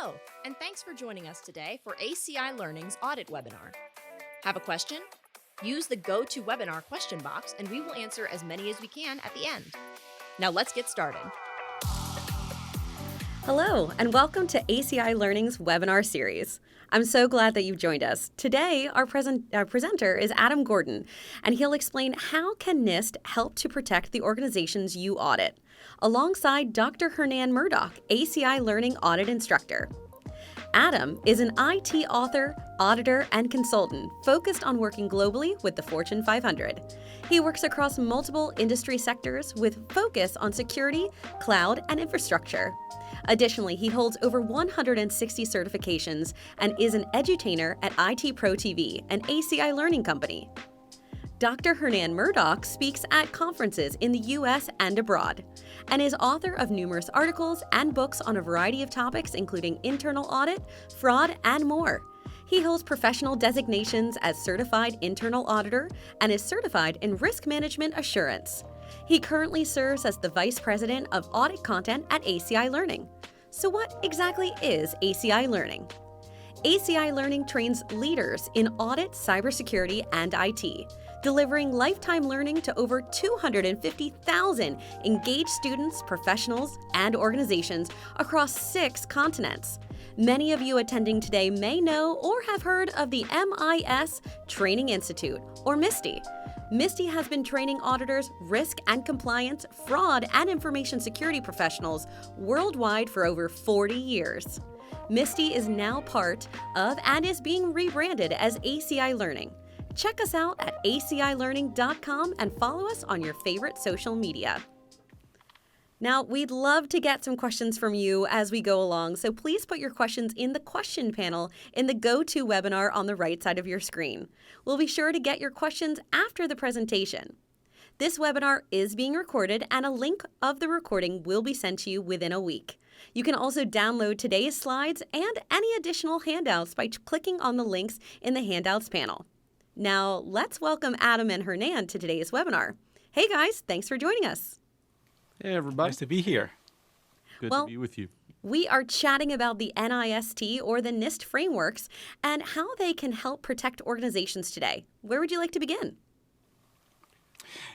Hello, and thanks for joining us today for ACI Learning's audit webinar. Have a question? Use the GoToWebinar question box and we will answer as many as we can at the end. Now let's get started. Hello, and welcome to ACI Learning's webinar series. I'm so glad that you've joined us. Today, our presenter is Adam Gordon, and he'll explain how can NIST help to protect the organizations you audit, alongside Dr. Hernan Murdock, ACI Learning Audit Instructor. Adam is an IT author, auditor, and consultant focused on working globally with the Fortune 500. He works across multiple industry sectors with focus on security, cloud, and infrastructure. Additionally, he holds over 160 certifications and is an edutainer at IT Pro TV, an ACI learning company. Dr. Hernan Murdock speaks at conferences in the U.S. and abroad, and is author of numerous articles and books on a variety of topics including internal audit, fraud, and more. He holds professional designations as Certified Internal Auditor and is certified in Risk Management Assurance. He currently serves as the Vice President of Audit Content at ACI Learning. So what exactly is ACI Learning? ACI Learning trains leaders in audit, cybersecurity, and IT, delivering lifetime learning to over 250,000 engaged students, professionals, and organizations across 6 continents. Many of you attending today may know or have heard of the MIS Training Institute, or MISTI. MISTI has been training auditors, risk and compliance, fraud, and information security professionals worldwide for over 40 years. MISTI is now part of and is being rebranded as ACI Learning. Check us out at acilearning.com and follow us on your favorite social media. Now, we'd love to get some questions from you as we go along, so please put your questions in the question panel in the GoToWebinar on the right side of your screen. We'll be sure to get your questions after the presentation. This webinar is being recorded, and a link of the recording will be sent to you within a week. You can also download today's slides and any additional handouts by clicking on the links in the handouts panel. Now, let's welcome Adam and Hernan to today's webinar. Hey guys, thanks for joining us. Hey, everybody. Nice to be here. Good to be with you. We are chatting about the NIST, or the NIST frameworks, and how they can help protect organizations today. Where would you like to begin?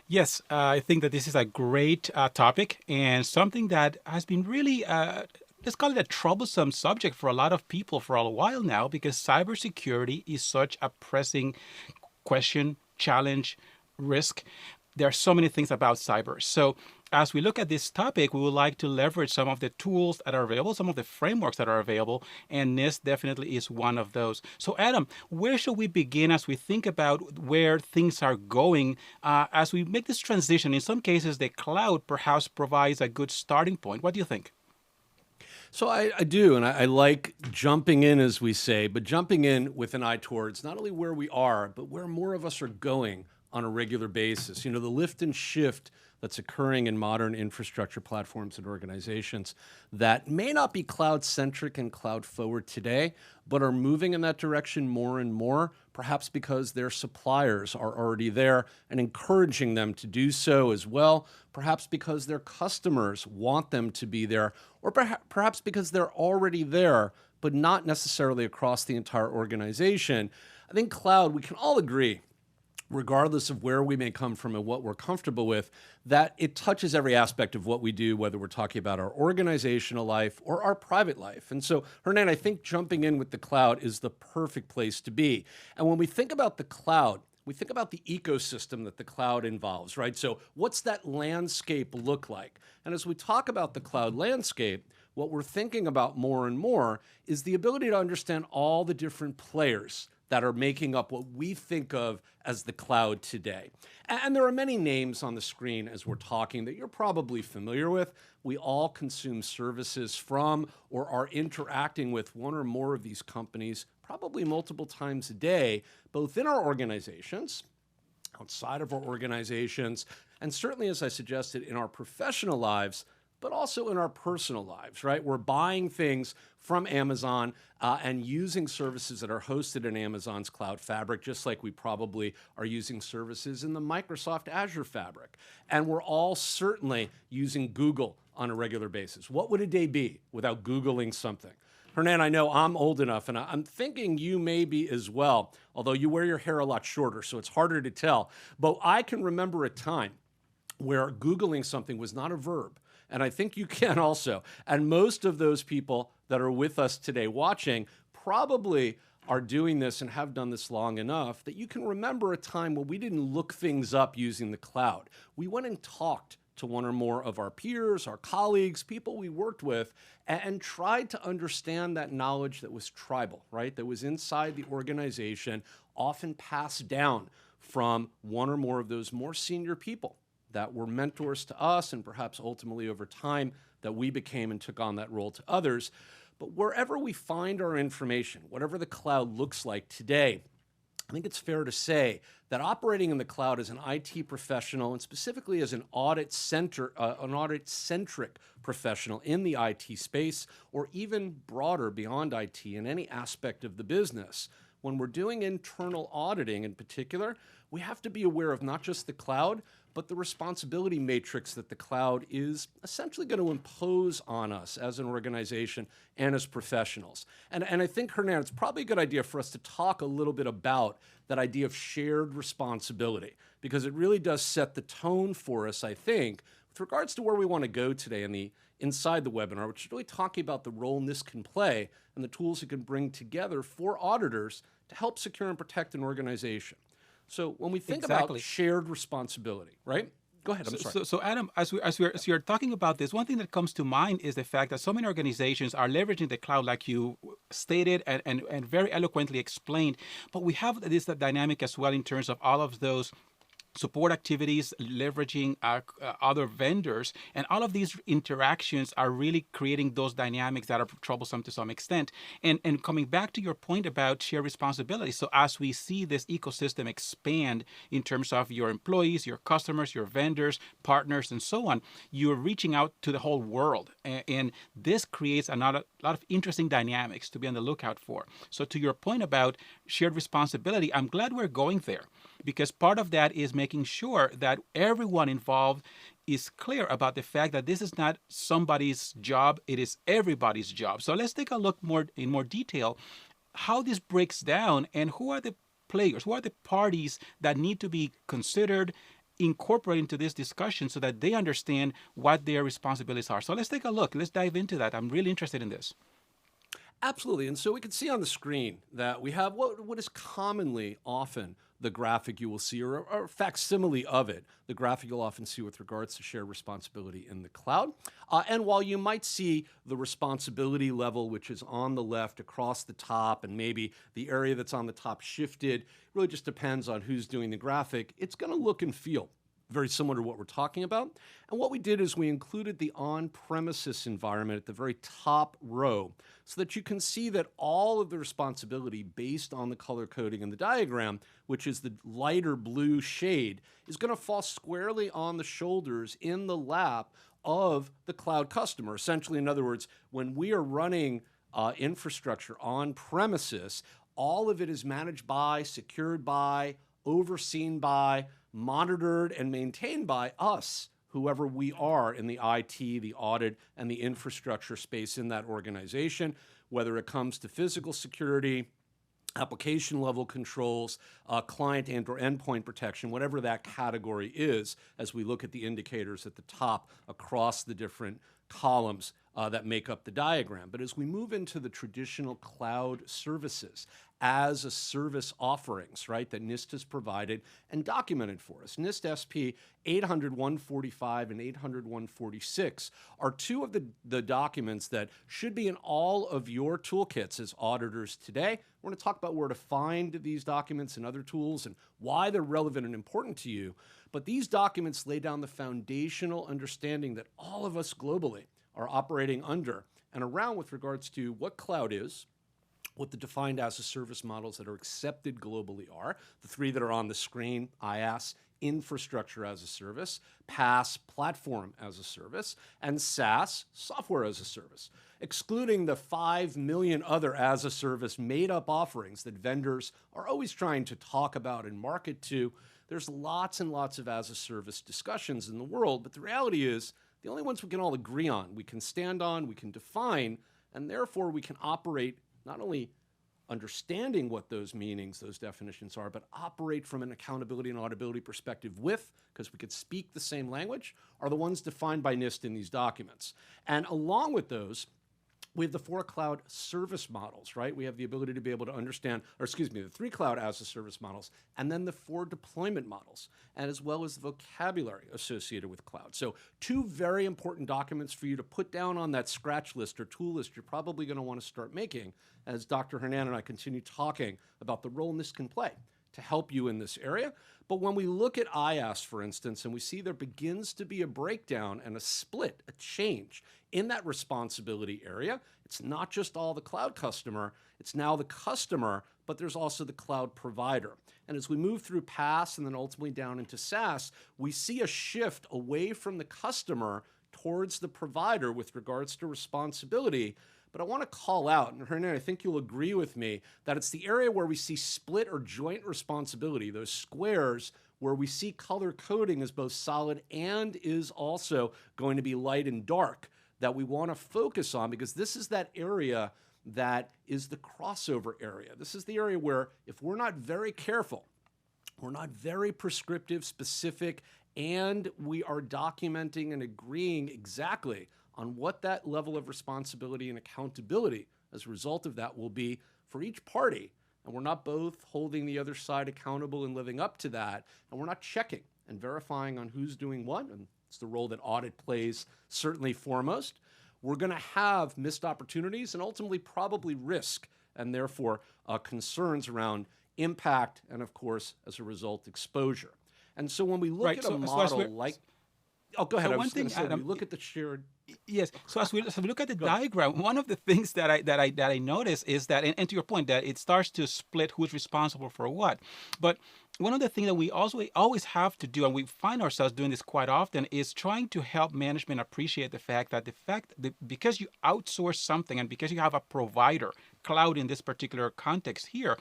Yes, I think that this is a great topic and something that has been really, let's call it a troublesome subject for a lot of people for a while now, because cybersecurity is such a pressing question, challenge, risk. There are so many things about cyber. So as we look at this topic, we would like to leverage some of the tools that are available, some of the frameworks that are available, and NIST definitely is one of those. So Adam, where should we begin as we think about where things are going as we make this transition? In some cases, the cloud perhaps provides a good starting point. What do you think? So I do, and I like jumping in, as we say, but jumping in with an eye towards not only where we are, but where more of us are going on a regular basis. You know, the lift and shift that's occurring in modern infrastructure platforms and organizations that may not be cloud-centric and cloud-forward today, but are moving in that direction more and more, perhaps because their suppliers are already there and encouraging them to do so as well, perhaps because their customers want them to be there, or perhaps because they're already there, but not necessarily across the entire organization. I think cloud, we can all agree, regardless of where we may come from and what we're comfortable with, that it touches every aspect of what we do, whether we're talking about our organizational life or our private life. And so, Hernan, I think jumping in with the cloud is the perfect place to be. And when we think about the cloud, we think about the ecosystem that the cloud involves, right? So what's that landscape look like? And as we talk about the cloud landscape, what we're thinking about more and more is the ability to understand all the different players that are making up what we think of as the cloud today. And there are many names on the screen as we're talking that you're probably familiar with. We all consume services from or are interacting with one or more of these companies probably multiple times a day, both in our organizations, outside of our organizations, and certainly, as I suggested, in our professional lives, but also in our personal lives, right? We're buying things from Amazon and using services that are hosted in Amazon's cloud fabric, just like we probably are using services in the Microsoft Azure fabric. And we're all certainly using Google on a regular basis. What would a day be without Googling something? Hernan, I know I'm old enough, and I'm thinking you may be as well, although you wear your hair a lot shorter, so it's harder to tell. But I can remember a time where Googling something was not a verb. And I think you can also. And most of those people that are with us today watching probably are doing this and have done this long enough that you can remember a time when we didn't look things up using the cloud. We went and talked to one or more of our peers, our colleagues, people we worked with, and tried to understand that knowledge that was tribal, right? That was inside the organization, often passed down from one or more of those more senior people that were mentors to us, and perhaps ultimately over time that we became and took on that role to others. But wherever we find our information, whatever the cloud looks like today, I think it's fair to say that operating in the cloud as an IT professional, and specifically as an audit-centric professional in the IT space, or even broader beyond IT in any aspect of the business, when we're doing internal auditing in particular, we have to be aware of not just the cloud, but the responsibility matrix that the cloud is essentially going to impose on us as an organization and as professionals. And I think, Hernan, it's probably a good idea for us to talk a little bit about that idea of shared responsibility, because it really does set the tone for us, I think, with regards to where we want to go today inside the webinar, which is really talking about the role NIST can play and the tools it can bring together for auditors to help secure and protect an organization. So when we think about shared responsibility, right? Go ahead, I'm sorry. So Adam, as you're talking about this, one thing that comes to mind is the fact that so many organizations are leveraging the cloud, like you stated and very eloquently explained. But we have this dynamic as well in terms of all of those support activities, leveraging other vendors, and all of these interactions are really creating those dynamics that are troublesome to some extent. And coming back to your point about shared responsibility, so as we see this ecosystem expand in terms of your employees, your customers, your vendors, partners, and so on, you're reaching out to the whole world. And this creates a lot of interesting dynamics to be on the lookout for. So to your point about shared responsibility, I'm glad we're going there, because part of that is making sure that everyone involved is clear about the fact that this is not somebody's job, it is everybody's job. So let's take a look in more detail how this breaks down and who are the players, who are the parties that need to be considered, incorporated into this discussion so that they understand what their responsibilities are. So let's take a look. Let's dive into that. I'm really interested in this. Absolutely. And so we can see on the screen that we have what is commonly often the graphic you will see, or a facsimile of it, the graphic you'll often see with regards to shared responsibility in the cloud. And while you might see the responsibility level, which is on the left across the top, and maybe the area that's on the top shifted, it really just depends on who's doing the graphic, it's going to look and feel very similar to what we're talking about. And what we did is we included the on-premises environment at the very top row so that you can see that all of the responsibility based on the color coding in the diagram, which is the lighter blue shade, is going to fall squarely on the shoulders in the lap of the cloud customer. Essentially, in other words, when we are running infrastructure on premises, all of it is managed by, secured by, overseen by, monitored and maintained by us, whoever we are in the IT, the audit, and the infrastructure space in that organization, whether it comes to physical security, application level controls, client and or endpoint protection, whatever that category is, as we look at the indicators at the top across the different columns that make up the diagram. But as we move into the traditional cloud services as a service offerings, right, that NIST has provided and documented for us, NIST SP 800-145 and 800-146 are two of the documents that should be in all of your toolkits as auditors today. We're going to talk about where to find these documents and other tools and why they're relevant and important to you. But these documents lay down the foundational understanding that all of us globally are operating under and around with regards to what cloud is, what the defined as a service models that are accepted globally are, the three that are on the screen, IaaS, infrastructure as a service, PaaS, platform as a service, and SaaS, software as a service, excluding the 5 million other as a service made up offerings that vendors are always trying to talk about and market to. There's lots and lots of as a service discussions in the world, but the reality is the only ones we can all agree on, we can stand on, we can define, And therefore, we can operate not only understanding what those meanings, those definitions are, but operate from an accountability and auditability perspective with, because we could speak the same language, are the ones defined by NIST in these documents. And along with those, we have the 4 cloud service models, right? We have the ability to be able to understand, or excuse me, the 3 cloud as a service models, and then the 4 deployment models, and as well as the vocabulary associated with cloud. So 2 very important documents for you to put down on that scratch list or tool list you're probably going to want to start making as Dr. Hernan and I continue talking about the role NIST can play to help you in this area. But when we look at IaaS, for instance, and we see there begins to be a breakdown and a split, a change in that responsibility area, it's not just all the cloud customer, it's now the customer, but there's also the cloud provider. And as we move through PaaS and then ultimately down into SaaS, we see a shift away from the customer towards the provider with regards to responsibility. But I want to call out, and Hernan, I think you'll agree with me, that it's the area where we see split or joint responsibility, those squares where we see color coding as both solid and is also going to be light and dark, that we want to focus on, because this is that area that is the crossover area. This is the area where if we're not very careful, we're not very prescriptive, specific, and we are documenting and agreeing exactly on what that level of responsibility and accountability as a result of that will be for each party, and we're not both holding the other side accountable and living up to that, and we're not checking and verifying on who's doing what, and it's the role that audit plays certainly foremost, we're going to have missed opportunities and ultimately probably risk, and therefore concerns around impact and, of course, as a result, exposure. And so when we look at a model like... Oh, go ahead. I was going to say, when we look at the shared... Yes. So as we look at the diagram, one of the things that I notice is that, and to your point, that it starts to split who's responsible for what. But one of the things that we also always have to do, and we find ourselves doing this quite often, is trying to help management appreciate the fact that because you outsource something and because you have a provider, cloud in this particular context here,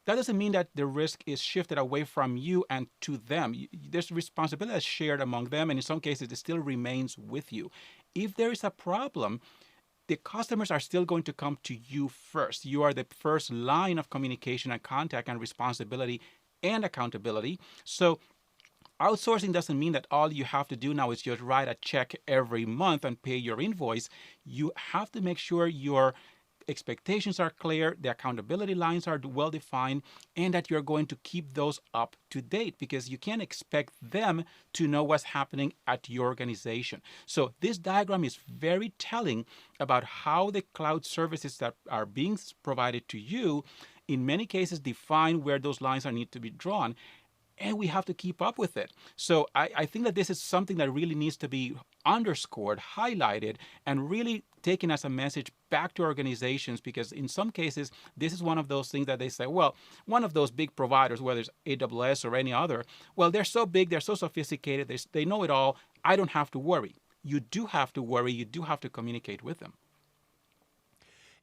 that doesn't mean that the risk is shifted away from you and to them. There's responsibility that's shared among them, and in some cases, it still remains with you. If there is a problem, the customers are still going to come to you first. You are the first line of communication and contact and responsibility and accountability. So outsourcing doesn't mean that all you have to do now is just write a check every month and pay your invoice. You have to make sure your expectations are clear, the accountability lines are well defined, and that you're going to keep those up to date, because you can't expect them to know what's happening at your organization. So this diagram is very telling about how the cloud services that are being provided to you, in many cases, define where those lines need to be drawn. And we have to keep up with it. So I think that this is something that really needs to be underscored, highlighted, and really taken as a message back to organizations, because in some cases, this is one of those things that they say, well, one of those big providers, whether it's AWS or any other, well, they're so big, they're so sophisticated, they know it all, I don't have to worry. You do have to worry, you do have to communicate with them.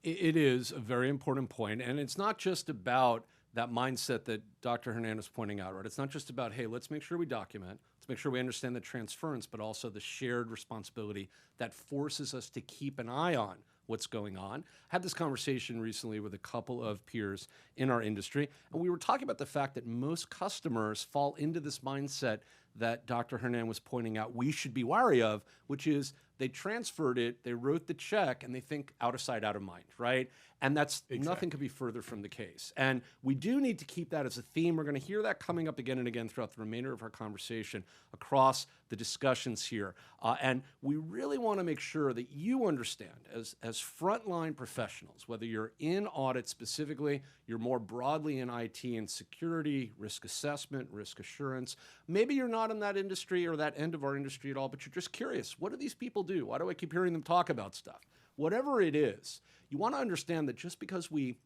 It is a very important point, and it's not just about that mindset that Dr. Hernan is pointing out, right? It's not just about, hey, let's make sure we document, let's make sure we understand the transference, but also the shared responsibility that forces us to keep an eye on what's going on. I had this conversation recently with a couple of peers in our industry, and we were talking about the fact that most customers fall into this mindset that Dr. Hernan was pointing out we should be wary of, which is they transferred it, they wrote the check, and they think out of sight, out of mind, right? And that's nothing could be further from the case. And we do need to keep that as a theme. We're going to hear that coming up again and again throughout the remainder of our conversation across the discussions here. And we really want to make sure that you understand as frontline professionals, whether you're in audit specifically, you're more broadly in IT and security, risk assessment, risk assurance. Maybe you're not in that industry or that end of our industry at all, but you're just curious. What do these people do? Why do I keep hearing them talk about stuff? Whatever it is, you want to understand that just because we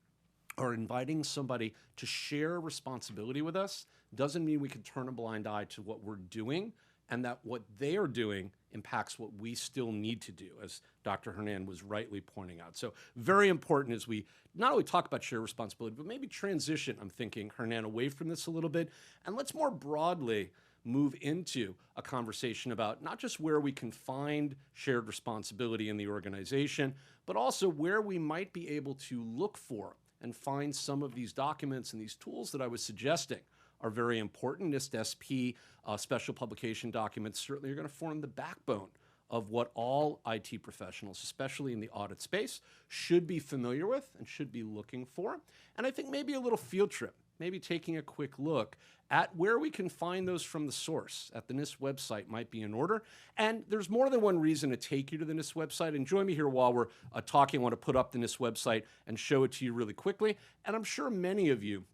are inviting somebody to share responsibility with us doesn't mean we can turn a blind eye to what we're doing, and that what they are doing impacts what we still need to do, as Dr. Hernan was rightly pointing out. So very important as we not only talk about shared responsibility, but maybe transition, I'm thinking, Hernan, away from this a little bit, and let's more broadly move into a conversation about not just where we can find shared responsibility in the organization, but also where we might be able to look for and find some of these documents and these tools that I was suggesting are very important. NIST SP special publication documents certainly are going to form the backbone of what all IT professionals, especially in the audit space, should be familiar with and should be looking for. And I think maybe a little field trip, maybe taking a quick look at where we can find those from the source at the NIST website might be in order. And there's more than one reason to take you to the NIST website. And join me here while we're talking. I want to put up the NIST website and show it to you really quickly. And I'm sure many of you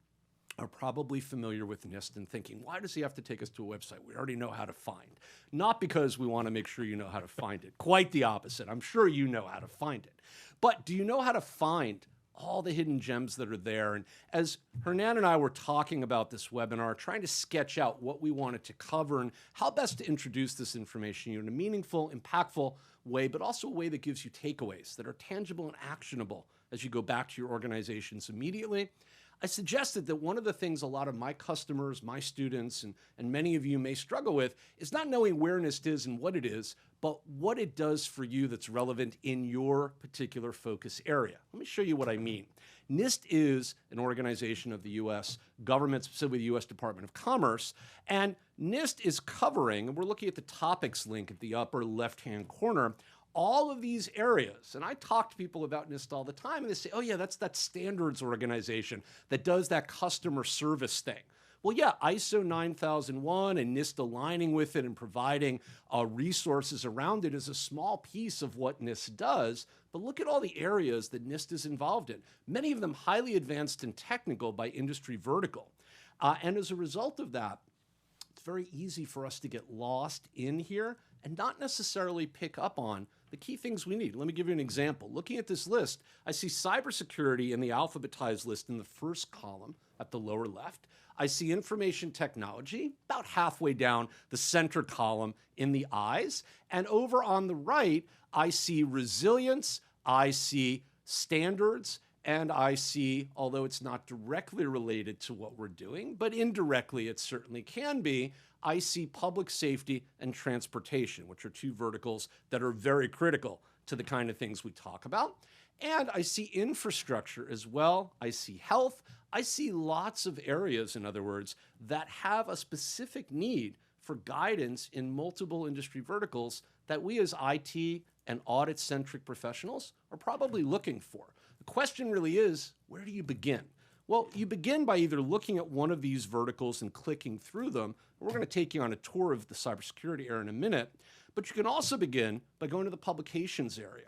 are probably familiar with NIST and thinking, why does he have to take us to a website we already know how to find? Not because we want to make sure you know how to find it. Quite the opposite. I'm sure you know how to find it. But do you know how to find all the hidden gems that are there? And as Hernan and I were talking about this webinar, trying to sketch out what we wanted to cover and how best to introduce this information in a meaningful, impactful way, but also a way that gives you takeaways that are tangible and actionable as you go back to your organizations immediately, I suggested that one of the things a lot of my customers, my students, and many of you may struggle with is not knowing where NIST is and what it is, but what it does for you that's relevant in your particular focus area. Let me show you what I mean. NIST is an organization of the U.S. government, specifically the U.S. Department of Commerce, and NIST is covering, and we're looking at the topics link at the upper left-hand corner, all of these areas. And I talk to people about NIST all the time, and they say, oh yeah, that's that standards organization that does that customer service thing. Well, yeah, ISO 9001 and NIST aligning with it and providing resources around it is a small piece of what NIST does, but look at all the areas that NIST is involved in, many of them highly advanced and technical by industry vertical. And as a result of that, it's very easy for us to get lost in here and not necessarily pick up on the key things we need. Let me give you an example. Looking at this list, I see cybersecurity in the alphabetized list in the first column at the lower left. I see information technology about halfway down the center column in the I's. And over on the right, I see resilience, I see standards, and I see, although it's not directly related to what we're doing, but indirectly it certainly can be, I see public safety and transportation, which are two verticals that are very critical to the kind of things we talk about. And I see infrastructure as well. I see health. I see lots of areas, in other words, that have a specific need for guidance in multiple industry verticals that we as IT and audit-centric professionals are probably looking for. The question really is, where do you begin? Well, you begin by either looking at one of these verticals and clicking through them. We're going to take you on a tour of the cybersecurity area in a minute, but you can also begin by going to the publications area.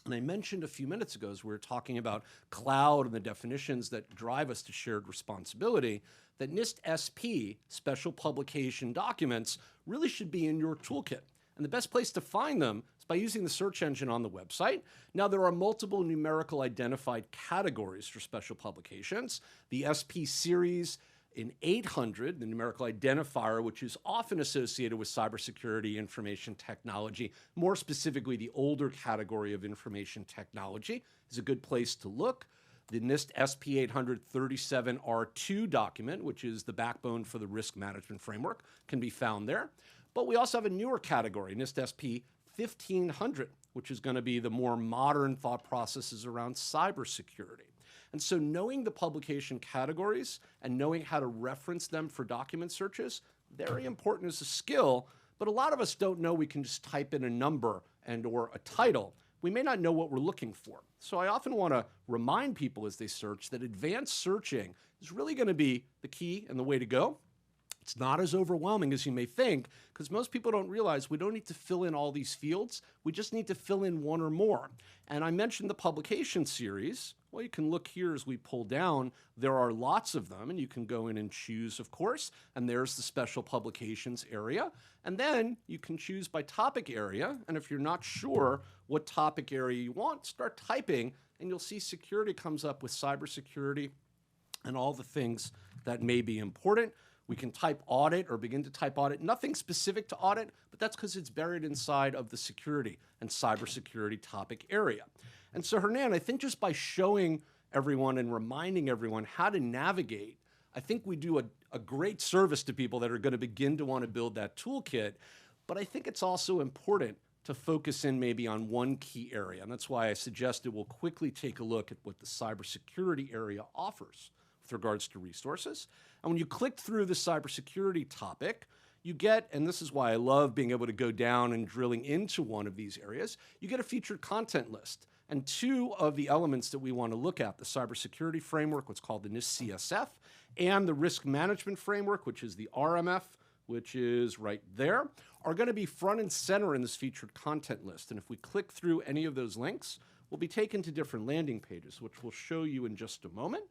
And I mentioned a few minutes ago as we were talking about cloud and the definitions that drive us to shared responsibility, that NIST SP, special publication documents, really should be in your toolkit. And the best place to find them is by using the search engine on the website. Now, there are multiple numerical identified categories for special publications. The SP series in 800, the numerical identifier, which is often associated with cybersecurity, information technology, more specifically the older category of information technology, is a good place to look. The NIST SP 837R2 document, which is the backbone for the risk management framework, can be found there. But we also have a newer category, NIST SP 1500, which is going to be the more modern thought processes around cybersecurity. And so knowing the publication categories and knowing how to reference them for document searches, very important as a skill, but a lot of us don't know we can just type in a number and or a title. We may not know what we're looking for. So I often want to remind people as they search that advanced searching is really going to be the key and the way to go. It's not as overwhelming as you may think, because most people don't realize we don't need to fill in all these fields. We just need to fill in one or more. And I mentioned the publication series. Well, you can look here as we pull down. There are lots of them, and you can go in and choose, of course. And there's the special publications area. And then you can choose by topic area. And if you're not sure what topic area you want, start typing, and you'll see security comes up with cybersecurity and all the things that may be important. We can type audit or begin to type audit. Nothing specific to audit, but that's because it's buried inside of the security and cybersecurity topic area. And so, Hernan, I think just by showing everyone and reminding everyone how to navigate I think we do a great service to people that are going to begin to want to build that toolkit. But I think it's also important to focus in maybe on one key area. And that's why I suggested we'll quickly take a look at what the cybersecurity area offers with regards to resources. And when you click through the cybersecurity topic, you get, and this is why I love being able to go down and drilling into one of these areas, you get a featured content list. And two of the elements that we want to look at, the cybersecurity framework, what's called the NIST CSF, and the risk management framework, which is the RMF, which is right there, are going to be front and center in this featured content list. And if we click through any of those links, we'll be taken to different landing pages, which we'll show you in just a moment.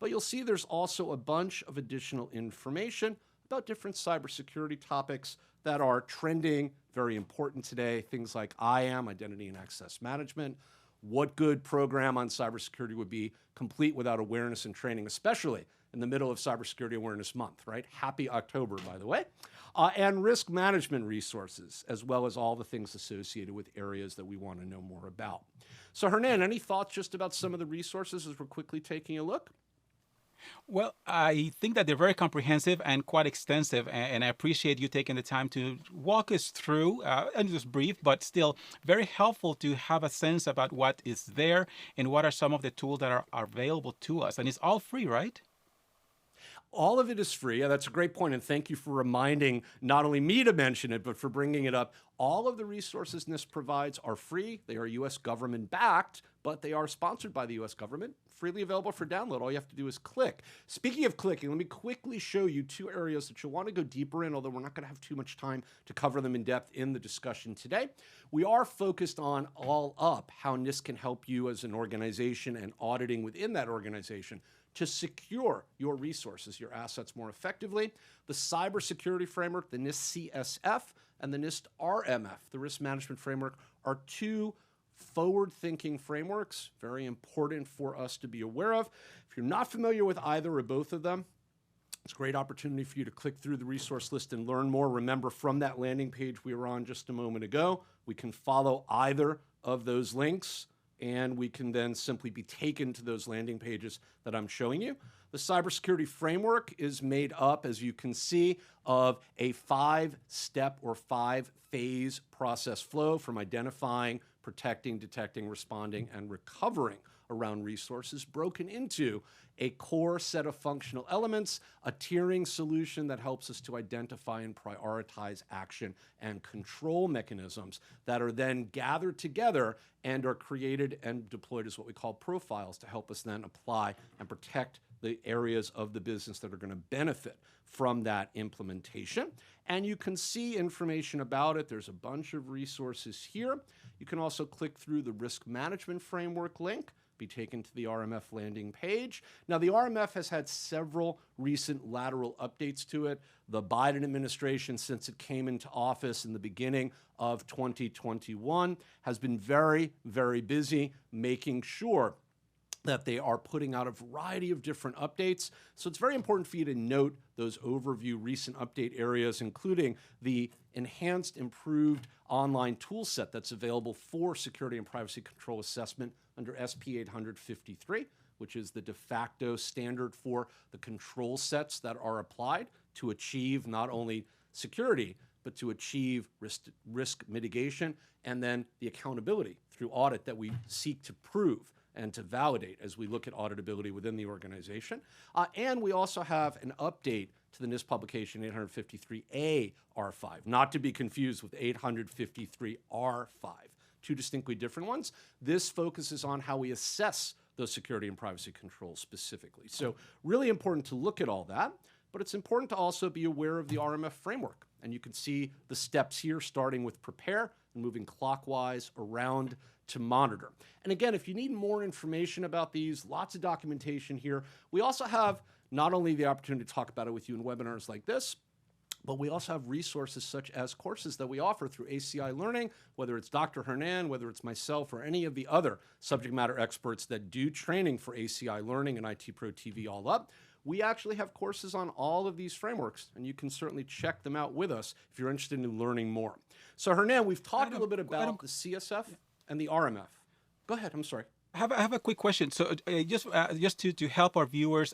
But you'll see there's also a bunch of additional information about different cybersecurity topics that are trending, very important today. Things like IAM, Identity and Access Management. What good program on cybersecurity would be complete without awareness and training, especially in the middle of Cybersecurity Awareness Month, right? Happy October, by the way. And risk management resources, as well as all the things associated with areas that we want to know more about. So Hernan, any thoughts just about some of the resources as we're quickly taking a look? Well, I think that they're very comprehensive and quite extensive, and I appreciate you taking the time to walk us through, and just brief, but still very helpful to have a sense about what is there and what are some of the tools that are available to us. And it's all free, right? All of it is free. Yeah, that's a great point, and thank you for reminding not only me to mention it, but for bringing it up. All of the resources NIST provides are free. They are U.S. government backed, but they are sponsored by the U.S. government, freely available for download. All you have to do is click. Speaking of clicking, let me quickly show you two areas that you'll want to go deeper in, although we're not going to have too much time to cover them in depth in the discussion today. We are focused on all up, how NIST can help you as an organization and auditing within that organization to secure your resources, your assets more effectively. The cybersecurity framework, the NIST CSF, and the NIST RMF, the risk management framework, are two forward-thinking frameworks, very important for us to be aware of. If you're not familiar with either or both of them, it's a great opportunity for you to click through the resource list and learn more. Remember, from that landing page we were on just a moment ago, we can follow either of those links, and we can then simply be taken to those landing pages that I'm showing you. The cybersecurity framework is made up, as you can see, of a 5-step or 5-phase process flow from identifying, protecting, detecting, responding, and recovering around resources, broken into a core set of functional elements, a tiering solution that helps us to identify and prioritize action and control mechanisms that are then gathered together and are created and deployed as what we call profiles to help us then apply and protect the areas of the business that are going to benefit from that implementation. And you can see information about it. There's a bunch of resources here. You can also click through the risk management framework link, be taken to the RMF landing page. Now, the RMF has had several recent lateral updates to it. The Biden administration, since it came into office in the beginning of 2021, has been very, very busy making sure that they are putting out a variety of different updates. So it's very important for you to note those overview recent update areas, including the enhanced, improved online tool set that's available for security and privacy control assessment under SP 853, which is the de facto standard for the control sets that are applied to achieve not only security, but to achieve risk mitigation and then the accountability through audit that we seek to prove and to validate as we look at auditability within the organization. And we also have an update to the NIST publication 853A R5, not to be confused with 853 R5, two distinctly different ones. This focuses on how we assess those security and privacy controls specifically. So really important to look at all that, but it's important to also be aware of the RMF framework. And you can see the steps here, starting with prepare and moving clockwise around to monitor. And again, if you need more information about these, lots of documentation here. We also have not only the opportunity to talk about it with you in webinars like this, but we also have resources such as courses that we offer through ACI Learning, whether it's Dr. Hernan, whether it's myself, or any of the other subject matter experts that do training for ACI Learning and IT Pro TV all up. We actually have courses on all of these frameworks, and you can certainly check them out with us if you're interested in learning more. So Hernan, we've talked a little bit about the CSF and the RMF. Go ahead, I'm sorry. I have a quick question. So, just to help our viewers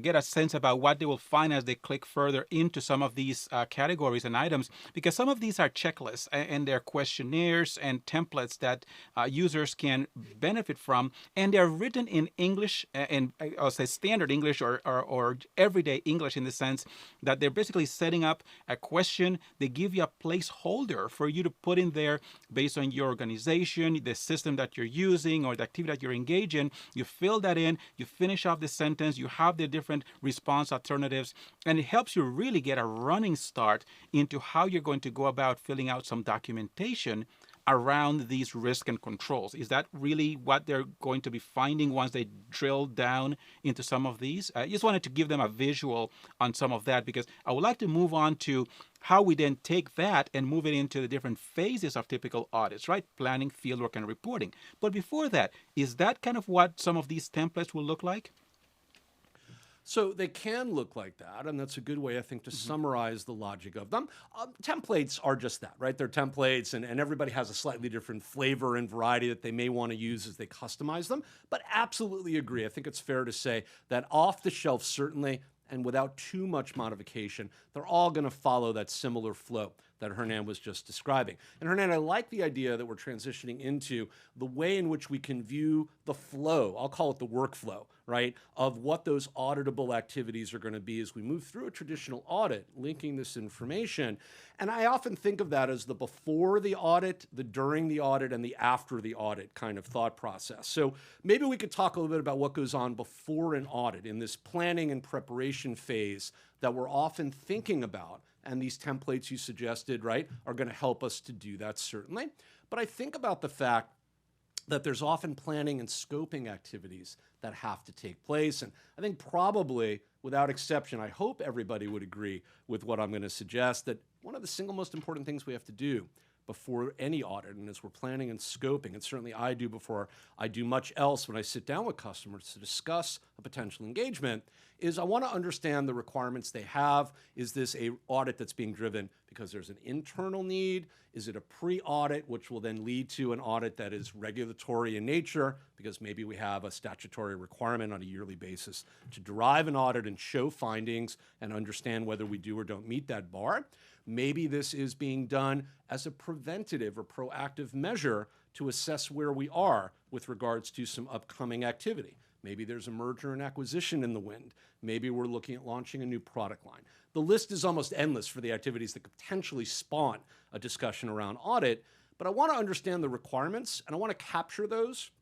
get a sense about what they will find as they click further into some of these categories and items, because some of these are checklists and they're questionnaires and templates that users can benefit from, and they're written in English and I'll say standard English or everyday English, in the sense that they're basically setting up a question. They give you a placeholder for you to put in there based on your organization, the system that you're using, or the activity that you're engaged in. You fill that in, you finish off the sentence, you have the different response alternatives, and it helps you really get a running start into how you're going to go about filling out some documentation around these risk and controls. Is that really what they're going to be finding once they drill down into some of these? I just wanted to give them a visual on some of that, because I would like to move on to how we then take that and move it into the different phases of typical audits, right? Planning, fieldwork, and reporting. But before that, is that kind of what some of these templates will look like? So they can look like that, and that's a good way, I think, to summarize the logic of them. Templates are just that, right? They're templates, and everybody has a slightly different flavor and variety that they may want to use as they customize them. But absolutely agree. I think it's fair to say that off the shelf, certainly, and without too much modification, they're all going to follow that similar flow that Hernan was just describing. And Hernan, I like the idea that we're transitioning into the way in which we can view the flow, I'll call it the workflow, right, of what those auditable activities are going to be as we move through a traditional audit, linking this information. And I often think of that as the before the audit, the during the audit, and the after the audit kind of thought process. So maybe we could talk a little bit about what goes on before an audit in this planning and preparation phase that we're often thinking about. And these templates you suggested, right, are going to help us to do that, certainly. But I think about the fact that there's often planning and scoping activities that have to take place. And I think probably, without exception, I hope everybody would agree with what I'm going to suggest, that one of the single most important things we have to do before any audit, and as we're planning and scoping, and certainly I do before I do much else when I sit down with customers to discuss a potential engagement, is I want to understand the requirements they have. Is this an audit that's being driven because there's an internal need? Is it a pre-audit, which will then lead to an audit that is regulatory in nature, because maybe we have a statutory requirement on a yearly basis to derive an audit and show findings and understand whether we do or don't meet that bar? Maybe this is being done as a preventative or proactive measure to assess where we are with regards to some upcoming activity. Maybe there's a merger and acquisition in the wind. Maybe we're looking at launching a new product line. The list is almost endless for the activities that could potentially spawn a discussion around audit, but I want to understand the requirements, and I want to capture those.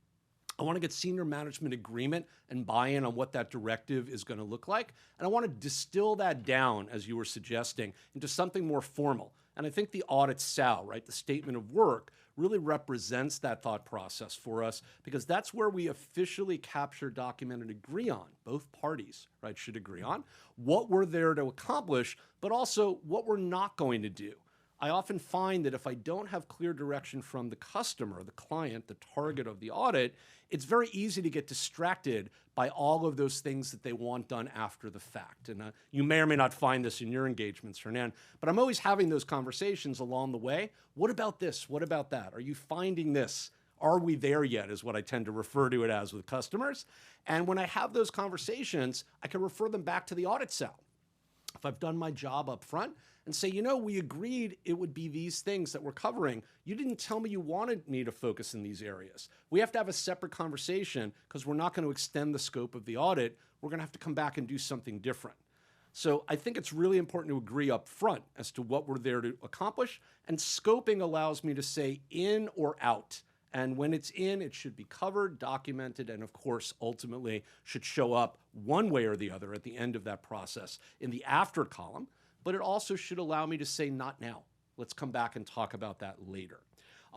I want to get senior management agreement and buy-in on what that directive is going to look like. And I want to distill that down, as you were suggesting, into something more formal. And I think the audit SAL, right, the statement of work, really represents that thought process for us, because that's where we officially capture, document, and agree on, both parties, right, should agree on, what we're there to accomplish, but also what we're not going to do. I often find that if I don't have clear direction from the customer, the client, the target of the audit, it's very easy to get distracted by all of those things that they want done after the fact. And you may or may not find this in your engagements, Hernan, but I'm always having those conversations along the way. What about this? What about that? Are you finding this? Are we there yet, is what I tend to refer to it as with customers. And when I have those conversations, I can refer them back to the audit cell. If I've done my job up front and say, you know, we agreed it would be these things that we're covering. You didn't tell me you wanted me to focus in these areas. We have to have a separate conversation, because we're not going to extend the scope of the audit. We're going to have to come back and do something different. So I think it's really important to agree up front as to what we're there to accomplish. And scoping allows me to say in or out. And when it's in, it should be covered, documented, and of course, ultimately should show up one way or the other at the end of that process in the after column. But it also should allow me to say, not now. Let's come back and talk about that later.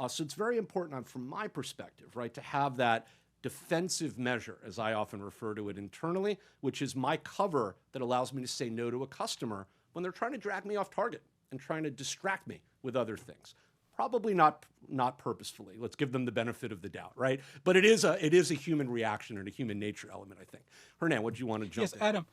So it's very important from my perspective, right, to have that defensive measure, as I often refer to it internally, which is my cover that allows me to say no to a customer when they're trying to drag me off target and trying to distract me with other things. Probably not purposefully. Let's give them the benefit of the doubt, right? But it is a human reaction and a human nature element, I think. Hernan, what do you want to jump in? Yes, Adam.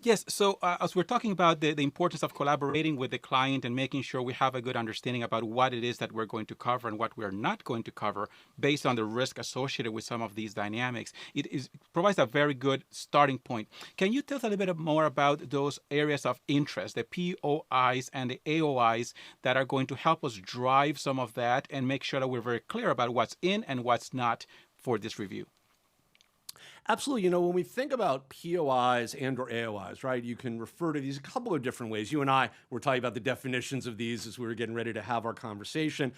Yes. So, as we're talking about the importance of collaborating with the client and making sure we have a good understanding about what it is that we're going to cover and what we're not going to cover based on the risk associated with some of these dynamics, it provides a very good starting point. Can you tell us a little bit more about those areas of interest, the POIs and the AOIs, that are going to help us drive some of that and make sure that we're very clear about what's in and what's not for this review? Absolutely. When we think about POIs and or AOIs, right, you can refer to these a couple of different ways. You and I were talking about the definitions of these as we were getting ready to have our conversation.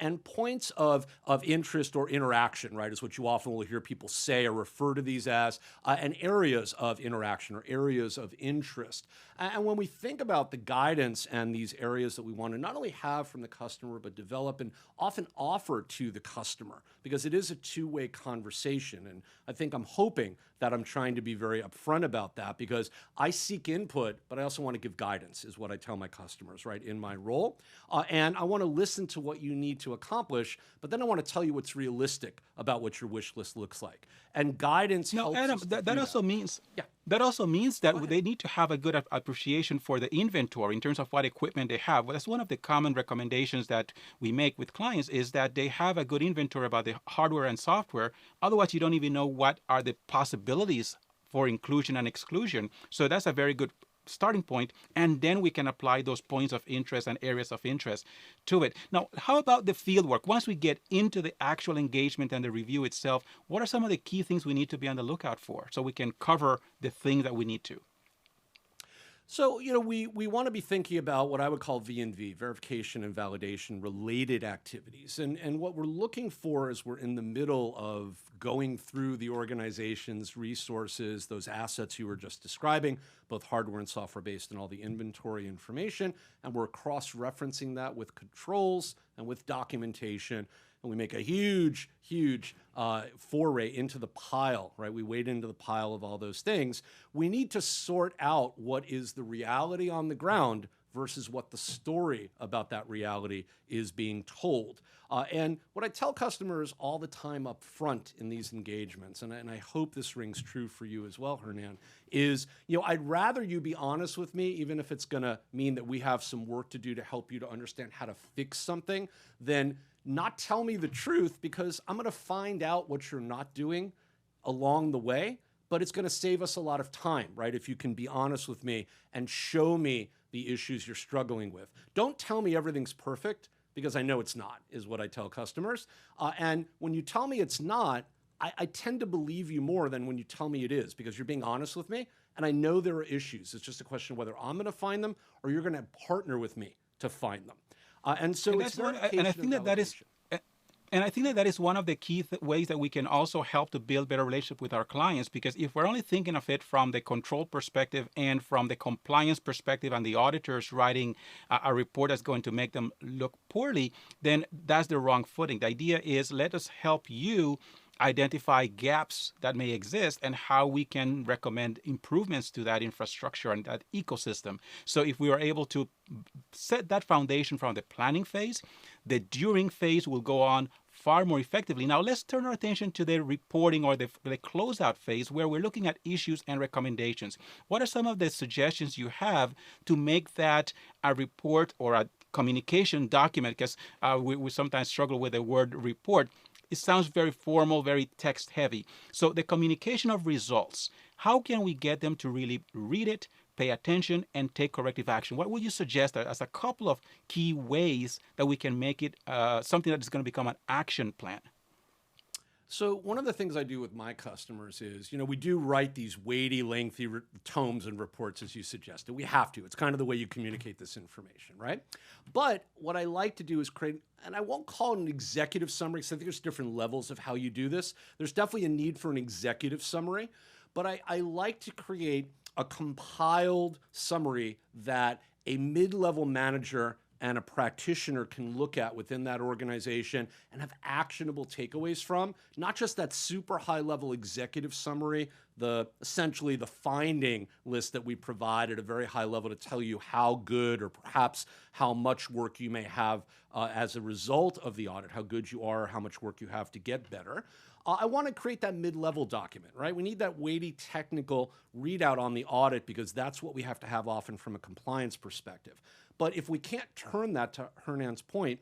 And points of interest or interaction, right, is what you often will hear people say or refer to these as, and areas of interaction or areas of interest. And when we think about the guidance and these areas that we want to not only have from the customer, but develop and often offer to the customer, because it is a two-way conversation. And I think I'm hoping that I'm trying to be very upfront about that, because I seek input, but I also want to give guidance, is what I tell my customers, right, in my role. And I want to listen to what you need to accomplish, but then I want to tell you what's realistic about what your wish list looks like. And guidance helps Adam, us to that do also means Yeah. that also means that they need to have a good appreciation for the inventory in terms of what equipment they have. Well, that's one of the common recommendations that we make with clients, is that they have a good inventory about the hardware and software. Otherwise, you don't even know what are the possibilities for inclusion and exclusion. So that's a very good starting point, and then we can apply those points of interest and areas of interest to it. Now, how about the field work? Once we get into the actual engagement and the review itself, what are some of the key things we need to be on the lookout for so we can cover the thing that we need to? So, we want to be thinking about what I would call V&V, verification and validation related activities. And what we're looking for is we're in the middle of going through the organization's resources, those assets you were just describing, both hardware and software based, and all the inventory information. And we're cross-referencing that with controls and with documentation. And we make a huge foray into the pile, right? We wade into the pile of all those things. We need to sort out what is the reality on the ground versus what the story about that reality is being told. And what I tell customers all the time up front in these engagements, and I hope this rings true for you as well, Hernan, is, I'd rather you be honest with me, even if it's going to mean that we have some work to do to help you to understand how to fix something, than not tell me the truth, because I'm going to find out what you're not doing along the way, but it's going to save us a lot of time, right? If you can be honest with me and show me the issues you're struggling with. Don't tell me everything's perfect, because I know it's not, is what I tell customers. And when you tell me it's not, I tend to believe you more than when you tell me it is, because you're being honest with me, and I know there are issues. It's just a question of whether I'm going to find them or you're going to partner with me to find them. And so it's verification and I think that is, and I think that is one of the key ways that we can also help to build better relationship with our clients, because if we're only thinking of it from the control perspective and from the compliance perspective and the auditors writing a report that's going to make them look poorly, then that's the wrong footing. The idea is, let us help you identify gaps that may exist and how we can recommend improvements to that infrastructure and that ecosystem. So if we are able to set that foundation from the planning phase, the during phase will go on far more effectively. Now let's turn our attention to the reporting or the closeout phase, where we're looking at issues and recommendations. What are some of the suggestions you have to make that a report or a communication document? Because we sometimes struggle with the word report. It sounds very formal, very text heavy. So the communication of results, how can we get them to really read it, pay attention, and take corrective action? What would you suggest as a couple of key ways that we can make it something that is going to become an action plan? So one of the things I do with my customers is, we do write these weighty, lengthy tomes and reports, as you suggested. We have to. It's kind of the way you communicate this information, right? But what I like to do is create, and I won't call it an executive summary, because I think there's different levels of how you do this. There's definitely a need for an executive summary, but I like to create a compiled summary that a mid-level manager and a practitioner can look at within that organization and have actionable takeaways from, not just that super high-level executive summary, essentially the finding list that we provide at a very high level to tell you how good or perhaps how much work you may have as a result of the audit, how good you are, how much work you have to get better. I want to create that mid-level document, right? We need that weighty technical readout on the audit because that's what we have to have often from a compliance perspective. But if we can't turn that, to Hernan's point,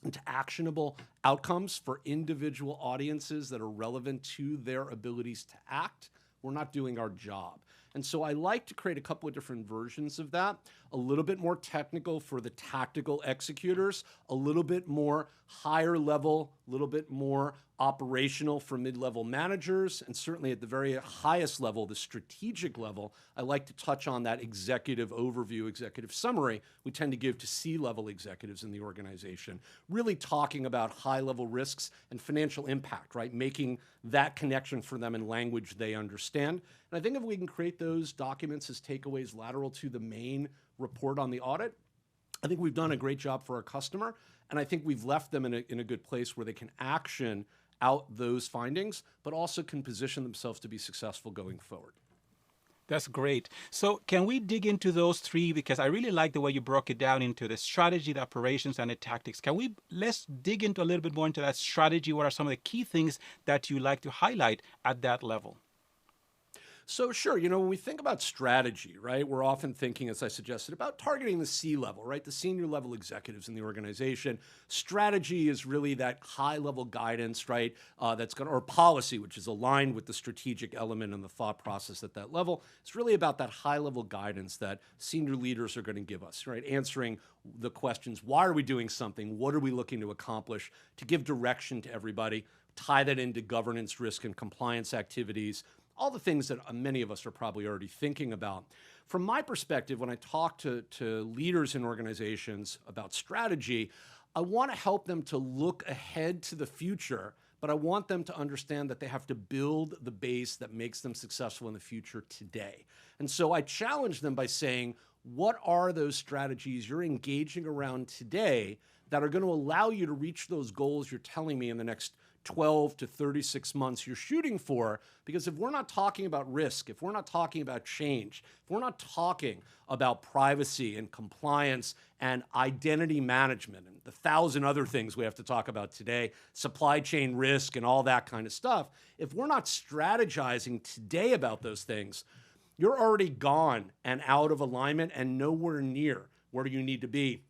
into actionable outcomes for individual audiences that are relevant to their abilities to act, we're not doing our job. And so I like to create a couple of different versions of that, a little bit more technical for the tactical executors, a little bit more higher level, a little bit more operational for mid-level managers, and certainly at the very highest level, the strategic level, I like to touch on that executive overview, executive summary we tend to give to C-level executives in the organization, really talking about high-level risks and financial impact, right? Making that connection for them in language they understand. And I think if we can create those documents as takeaways lateral to the main report on the audit, I think we've done a great job for our customer, and I think we've left them in a good place where they can action out those findings, but also can position themselves to be successful going forward. That's great. So can we dig into those three? Because I really like the way you broke it down into the strategy, the operations, and the tactics. Let's dig into a little bit more into that strategy. What are some of the key things that you like to highlight at that level? So sure, when we think about strategy, right, we're often thinking, as I suggested, about targeting the C-level, right, the senior level executives in the organization. Strategy is really that high-level guidance, right, or policy, which is aligned with the strategic element and the thought process at that level. It's really about that high-level guidance that senior leaders are going to give us, right, answering the questions, why are we doing something, what are we looking to accomplish, to give direction to everybody, tie that into governance, risk, and compliance activities, all the things that many of us are probably already thinking about. From my perspective, when I talk to leaders in organizations about strategy, I want to help them to look ahead to the future, but I want them to understand that they have to build the base that makes them successful in the future today. And so I challenge them by saying, what are those strategies you're engaging around today that are going to allow you to reach those goals you're telling me in the next 12 to 36 months you're shooting for? Because if we're not talking about risk, if we're not talking about change, if we're not talking about privacy and compliance and identity management and the 1,000 other things we have to talk about today, supply chain risk and all that kind of stuff, if we're not strategizing today about those things, you're already gone and out of alignment and nowhere near where you need to be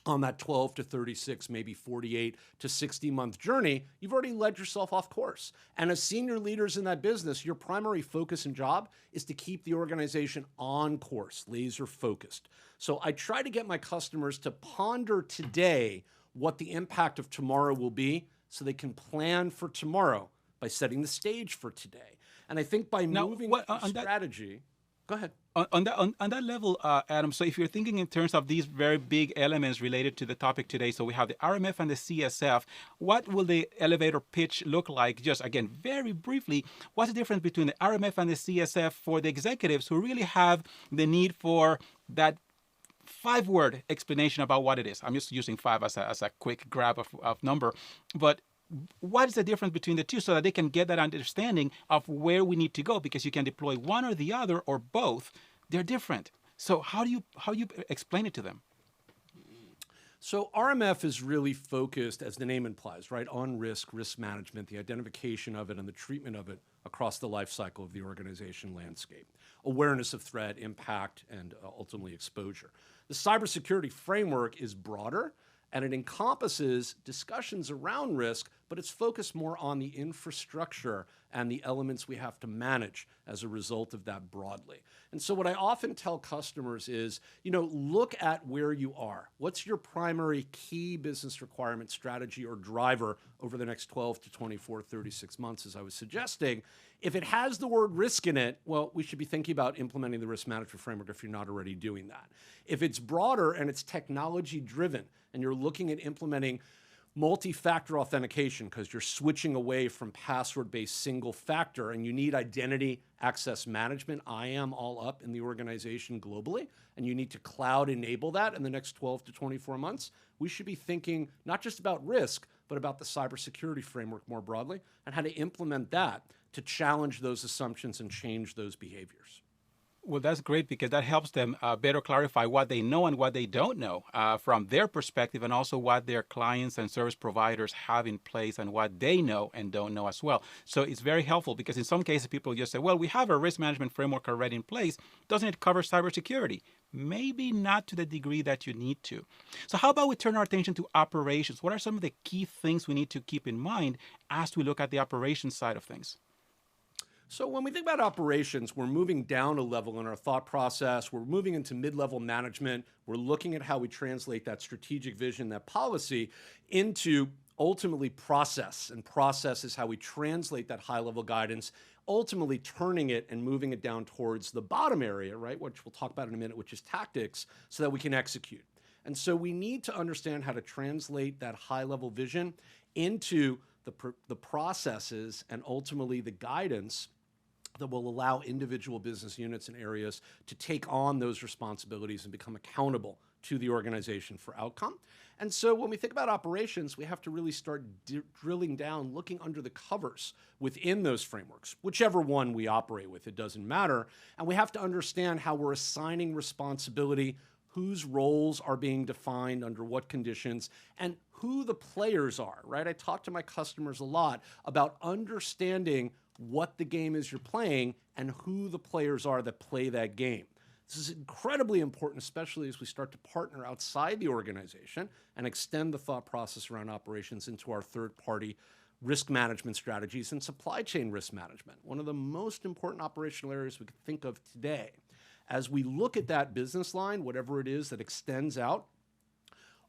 on that 12 to 36, maybe 48 to 60-month journey. You've already led yourself off course. And as senior leaders in that business, your primary focus and job is to keep the organization on course, laser focused. So I try to get my customers to ponder today what the impact of tomorrow will be so they can plan for tomorrow by setting the stage for today. And I think by moving strategy, go ahead. On that level, Adam, so if you're thinking in terms of these very big elements related to the topic today, so we have the RMF and the CSF, what will the elevator pitch look like? Just again, very briefly, what's the difference between the RMF and the CSF for the executives who really have the need for that 5-word explanation about what it is? I'm just using 5 as a quick grab of number, but what is the difference between the two so that they can get that understanding of where we need to go? Because you can deploy one or the other or both. They're different. So how do you explain it to them? So RMF is really focused, as the name implies, right, on risk management, the identification of it and the treatment of it across the life cycle of the organization landscape, awareness of threat, impact, and ultimately exposure. The cybersecurity framework is broader, and it encompasses discussions around risk, but it's focused more on the infrastructure and the elements we have to manage as a result of that broadly. And so what I often tell customers is, look at where you are. What's your primary key business requirement, strategy, or driver over the next 12 to 24, 36 months, as I was suggesting? If it has the word risk in it, well, we should be thinking about implementing the risk management framework if you're not already doing that. If it's broader and it's technology driven and you're looking at implementing multi-factor authentication because you're switching away from password-based single factor and you need identity access management, IAM all up in the organization globally, and you need to cloud enable that in the next 12 to 24 months, we should be thinking not just about risk, but about the cybersecurity framework more broadly and how to implement that to challenge those assumptions and change those behaviors. Well, that's great because that helps them better clarify what they know and what they don't know from their perspective, and also what their clients and service providers have in place and what they know and don't know as well. So it's very helpful because in some cases people just say, well, we have a risk management framework already in place. Doesn't it cover cybersecurity? Maybe not to the degree that you need to. So how about we turn our attention to operations? What are some of the key things we need to keep in mind as we look at the operations side of things? So when we think about operations, we're moving down a level in our thought process. We're moving into mid-level management. We're looking at how we translate that strategic vision, that policy, into ultimately process. And process is how we translate that high-level guidance, ultimately turning it and moving it down towards the bottom area, right, which we'll talk about in a minute, which is tactics, so that we can execute. And so we need to understand how to translate that high-level vision into the processes and ultimately the guidance that will allow individual business units and areas to take on those responsibilities and become accountable to the organization for outcome. And so when we think about operations, we have to really start drilling down, looking under the covers within those frameworks, whichever one we operate with, it doesn't matter. And we have to understand how we're assigning responsibility, whose roles are being defined under what conditions, and who the players are, right? I talk to my customers a lot about understanding what the game is you're playing and who the players are that play that game. This is incredibly important, especially as we start to partner outside the organization and extend the thought process around operations into our third-party risk management strategies and supply chain risk management. One of the most important operational areas we can think of today. As we look at that business line, whatever it is that extends out,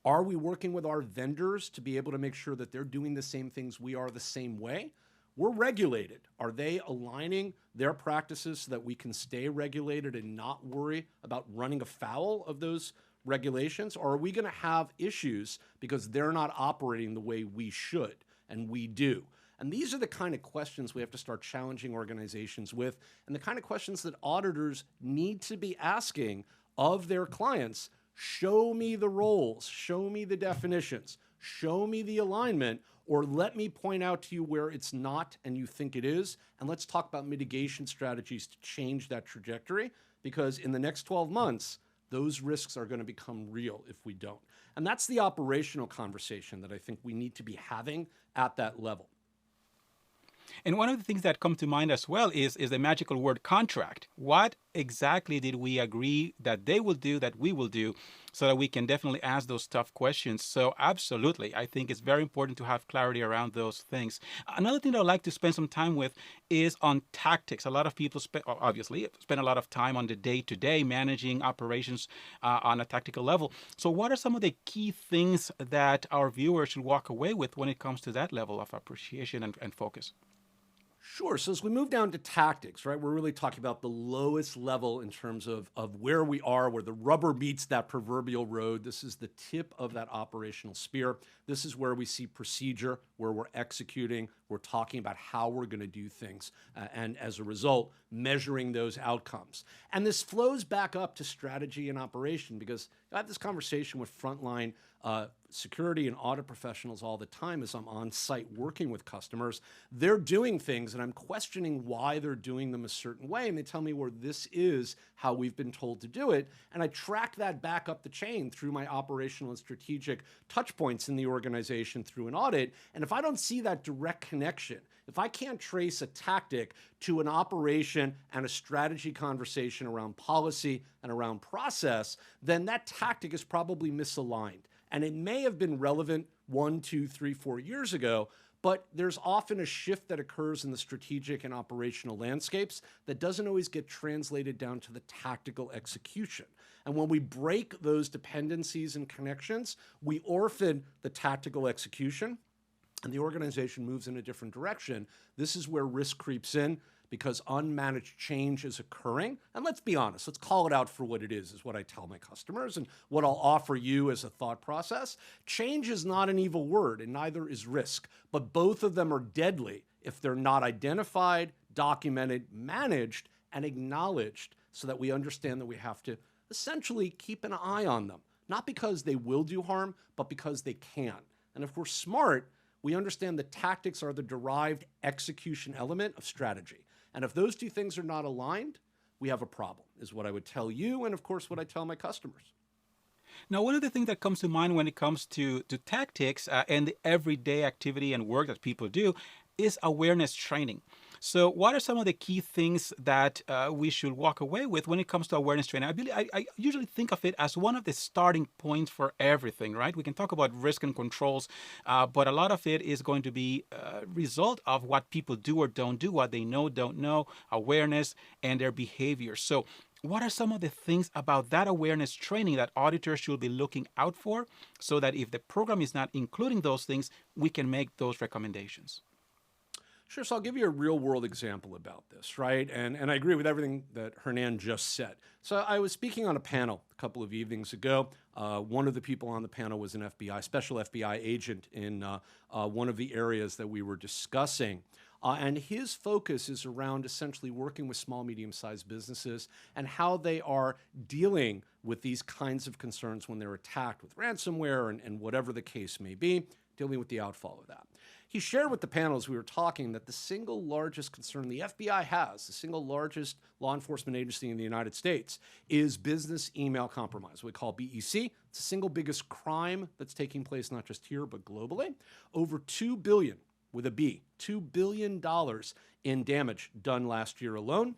are we working with our vendors to be able to make sure that they're doing the same things we are the same way? We're regulated. Are they aligning their practices so that we can stay regulated and not worry about running afoul of those regulations? Or are we going to have issues because they're not operating the way we should and we do? And these are the kind of questions we have to start challenging organizations with, and the kind of questions that auditors need to be asking of their clients. Show me the roles, show me the definitions, show me the alignment, or let me point out to you where it's not and you think it is, and let's talk about mitigation strategies to change that trajectory, because in the next 12 months, those risks are going to become real if we don't. And that's the operational conversation that I think we need to be having at that level. And one of the things that come to mind as well is the magical word contract. What exactly did we agree that they will do, that we will do, so that we can definitely ask those tough questions? So absolutely, I think it's very important to have clarity around those things. Another thing that I'd like to spend some time with is on tactics. A lot of people obviously spend a lot of time on the day-to-day managing operations on a tactical level. So what are some of the key things that our viewers should walk away with when it comes to that level of appreciation and focus? Sure. So as we move down to tactics, right, we're really talking about the lowest level in terms of where we are, where the rubber meets that proverbial road. This is the tip of that operational spear. This is where we see procedure, where we're executing, we're talking about how we're going to do things, and as a result, measuring those outcomes. And this flows back up to strategy and operation, because I have this conversation with frontline security and audit professionals all the time as I'm on site working with customers. They're doing things and I'm questioning why they're doing them a certain way. And they tell me where this is how we've been told to do it. And I track that back up the chain through my operational and strategic touch points in the organization through an audit. And if I don't see that direct connection, if I can't trace a tactic to an operation and a strategy conversation around policy and around process, then that tactic is probably misaligned. And it may have been relevant 1, 2, 3, 4 years ago, but there's often a shift that occurs in the strategic and operational landscapes that doesn't always get translated down to the tactical execution. And when we break those dependencies and connections, we orphan the tactical execution and the organization moves in a different direction. This is where risk creeps in, because unmanaged change is occurring. And let's be honest, let's call it out for what it is what I tell my customers and what I'll offer you as a thought process. Change is not an evil word, and neither is risk, but both of them are deadly if they're not identified, documented, managed, and acknowledged, so that we understand that we have to essentially keep an eye on them, not because they will do harm, but because they can. And if we're smart, we understand that tactics are the derived execution element of strategy. And if those two things are not aligned, we have a problem, is what I would tell you, and of course, what I tell my customers. Now, one of the things that comes to mind when it comes to tactics and the everyday activity and work that people do is awareness training. So, what are some of the key things that we should walk away with when it comes to awareness training? I usually think of it as one of the starting points for everything, right? We can talk about risk and controls, but a lot of it is going to be a result of what people do or don't do, what they know, don't know, awareness, and their behavior. So, what are some of the things about that awareness training that auditors should be looking out for so that if the program is not including those things, we can make those recommendations? Sure, so I'll give you a real world example about this, right? And I agree with everything that Hernan just said. So I was speaking on a panel a couple of evenings ago. One of the people on the panel was an special FBI agent in one of the areas that we were discussing. And his focus is around essentially working with small, medium-sized businesses and how they are dealing with these kinds of concerns when they're attacked with ransomware and whatever the case may be, dealing with the outfall of that. He shared with the panel as we were talking that the single largest concern the FBI has, the single largest law enforcement agency in the United States, is business email compromise, what we call BEC. It's the single biggest crime that's taking place not just here but globally. Over $2 billion, with a B, $2 billion in damage done last year alone.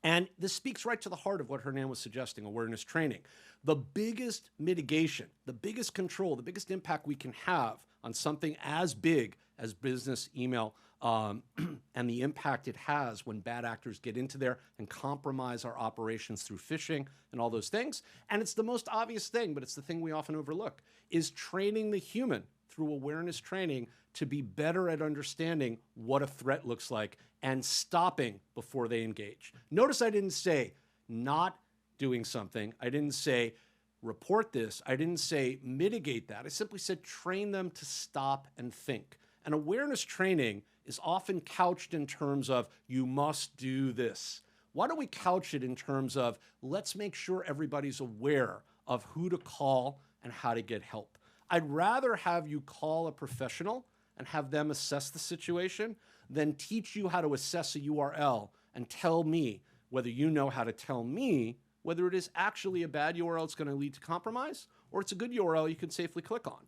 And this speaks right to the heart of what Hernan was suggesting, awareness training. The biggest mitigation, the biggest control, the biggest impact we can have on something as big as business email and the impact it has when bad actors get into there and compromise our operations through phishing and all those things. And it's the most obvious thing, but it's the thing we often overlook, is training the human through awareness training to be better at understanding what a threat looks like and stopping before they engage. Notice I didn't say not doing something. I didn't say report this. I didn't say mitigate that. I simply said train them to stop and think. And awareness training is often couched in terms of you must do this. Why don't we couch it in terms of let's make sure everybody's aware of who to call and how to get help. I'd rather have you call a professional and have them assess the situation than teach you how to assess a URL and tell me whether you know how to tell me whether it is actually a bad URL that's going to lead to compromise or it's a good URL you can safely click on.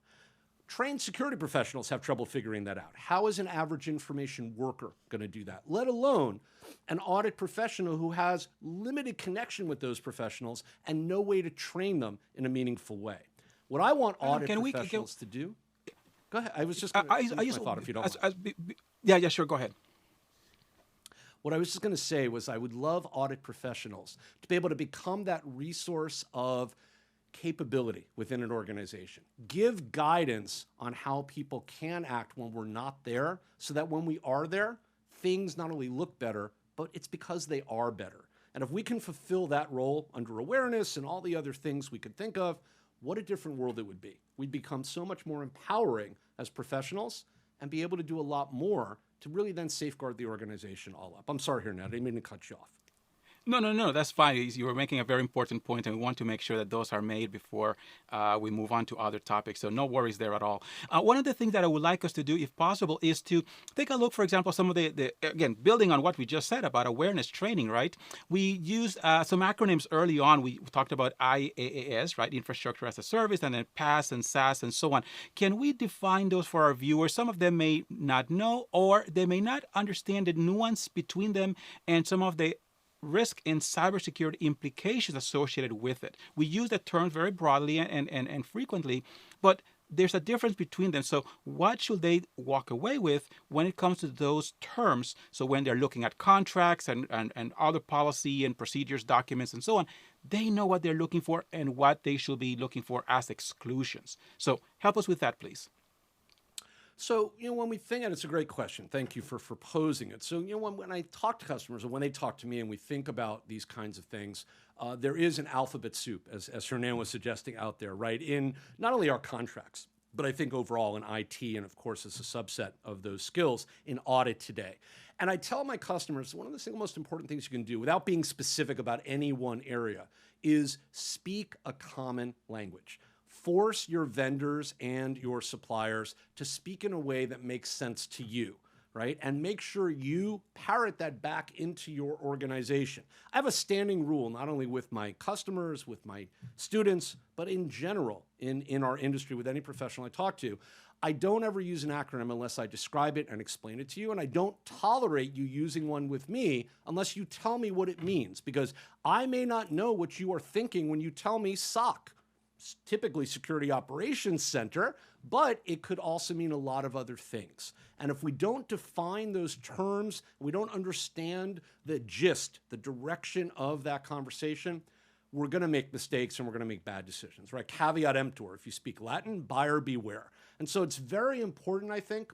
Trained security professionals have trouble figuring that out. How is an average information worker going to do that? Let alone an audit professional who has limited connection with those professionals and no way to train them in a meaningful way. What I want audit professionals to do... Go ahead. I was just going to finish my thought, if you don't mind. Yeah, sure. Go ahead. What I was just going to say was I would love audit professionals to be able to become that resource of capability within an organization. Give guidance on how people can act when we're not there so that when we are there, things not only look better, but it's because they are better. And if we can fulfill that role under awareness and all the other things we could think of, what a different world it would be. We'd become so much more empowering as professionals and be able to do a lot more to really then safeguard the organization all up. I'm sorry, Hernan, I didn't mean to cut you off. No, that's fine. You were making a very important point, and we want to make sure that those are made before we move on to other topics. So no worries there at all. One of the things that I would like us to do, if possible, is to take a look, for example, some of the again, building on what we just said about awareness training, right? We used some acronyms early on. We talked about IaaS, right? Infrastructure as a Service, and then PaaS and SaaS and so on. Can we define those for our viewers? Some of them may not know, or they may not understand the nuance between them and some of the risk and cybersecurity implications associated with it. We use the terms very broadly and frequently, but there's a difference between them. So what should they walk away with when it comes to those terms? So when they're looking at contracts and other policy and procedures, documents, and so on, they know what they're looking for and what they should be looking for as exclusions. So help us with that, please. So, when we think, and it's a great question. Thank you for posing it. So, when I talk to customers or when they talk to me and we think about these kinds of things, there is an alphabet soup, as Hernan was suggesting out there, right, in not only our contracts, but I think overall in IT and, of course, as a subset of those skills in audit today. And I tell my customers one of the single most important things you can do without being specific about any one area is speak a common language. Force your vendors and your suppliers to speak in a way that makes sense to you, right? And make sure you parrot that back into your organization. I have a standing rule, not only with my customers, with my students, but in general, in our industry, with any professional I talk to. I don't ever use an acronym unless I describe it and explain it to you, and I don't tolerate you using one with me unless you tell me what it means, because I may not know what you are thinking when you tell me SOC, typically Security Operations Center, but it could also mean a lot of other things. And if we don't define those terms, we don't understand the gist, the direction of that conversation, we're going to make mistakes and we're going to make bad decisions, right? Caveat emptor. If you speak Latin, buyer beware. And so it's very important, I think,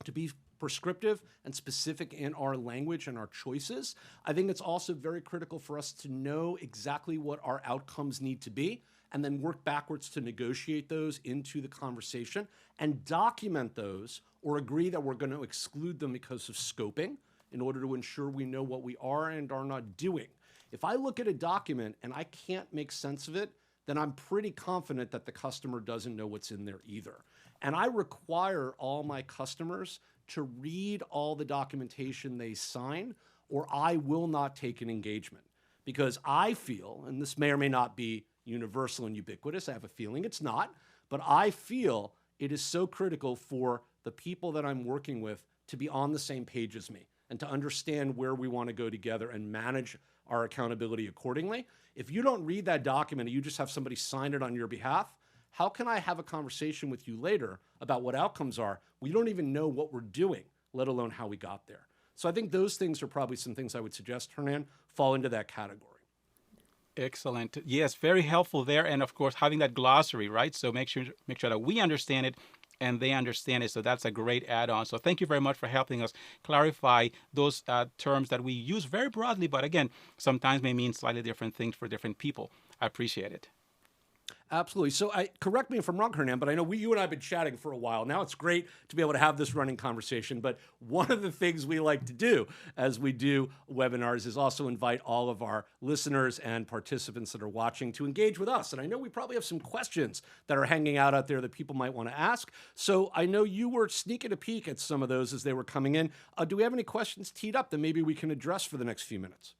to be prescriptive and specific in our language and our choices. I think it's also very critical for us to know exactly what our outcomes need to be and then work backwards to negotiate those into the conversation and document those or agree that we're going to exclude them because of scoping in order to ensure we know what we are and are not doing. If I look at a document and I can't make sense of it, then I'm pretty confident that the customer doesn't know what's in there either. And I require all my customers to read all the documentation they sign, or I will not take an engagement. Because I feel, and this may or may not be universal and ubiquitous, I have a feeling it's not, but I feel it is so critical for the people that I'm working with to be on the same page as me and to understand where we want to go together and manage our accountability accordingly. If you don't read that document and you just have somebody sign it on your behalf, how can I have a conversation with you later about what outcomes are? We don't even know what we're doing, let alone how we got there. So I think those things are probably some things I would suggest, Hernan, fall into that category. Excellent. Yes, very helpful there. And of course, having that glossary, right? So make sure that we understand it and they understand it. So that's a great add-on. So thank you very much for helping us clarify those terms that we use very broadly, but again, sometimes may mean slightly different things for different people. I appreciate it. Absolutely. So correct me if I'm wrong, Hernan, but I know you and I have been chatting for a while. Now it's great to be able to have this running conversation. But one of the things we like to do as we do webinars is also invite all of our listeners and participants that are watching to engage with us. And I know we probably have some questions that are hanging out there that people might want to ask. So I know you were sneaking a peek at some of those as they were coming in. Do we have any questions teed up that maybe we can address for the next few minutes?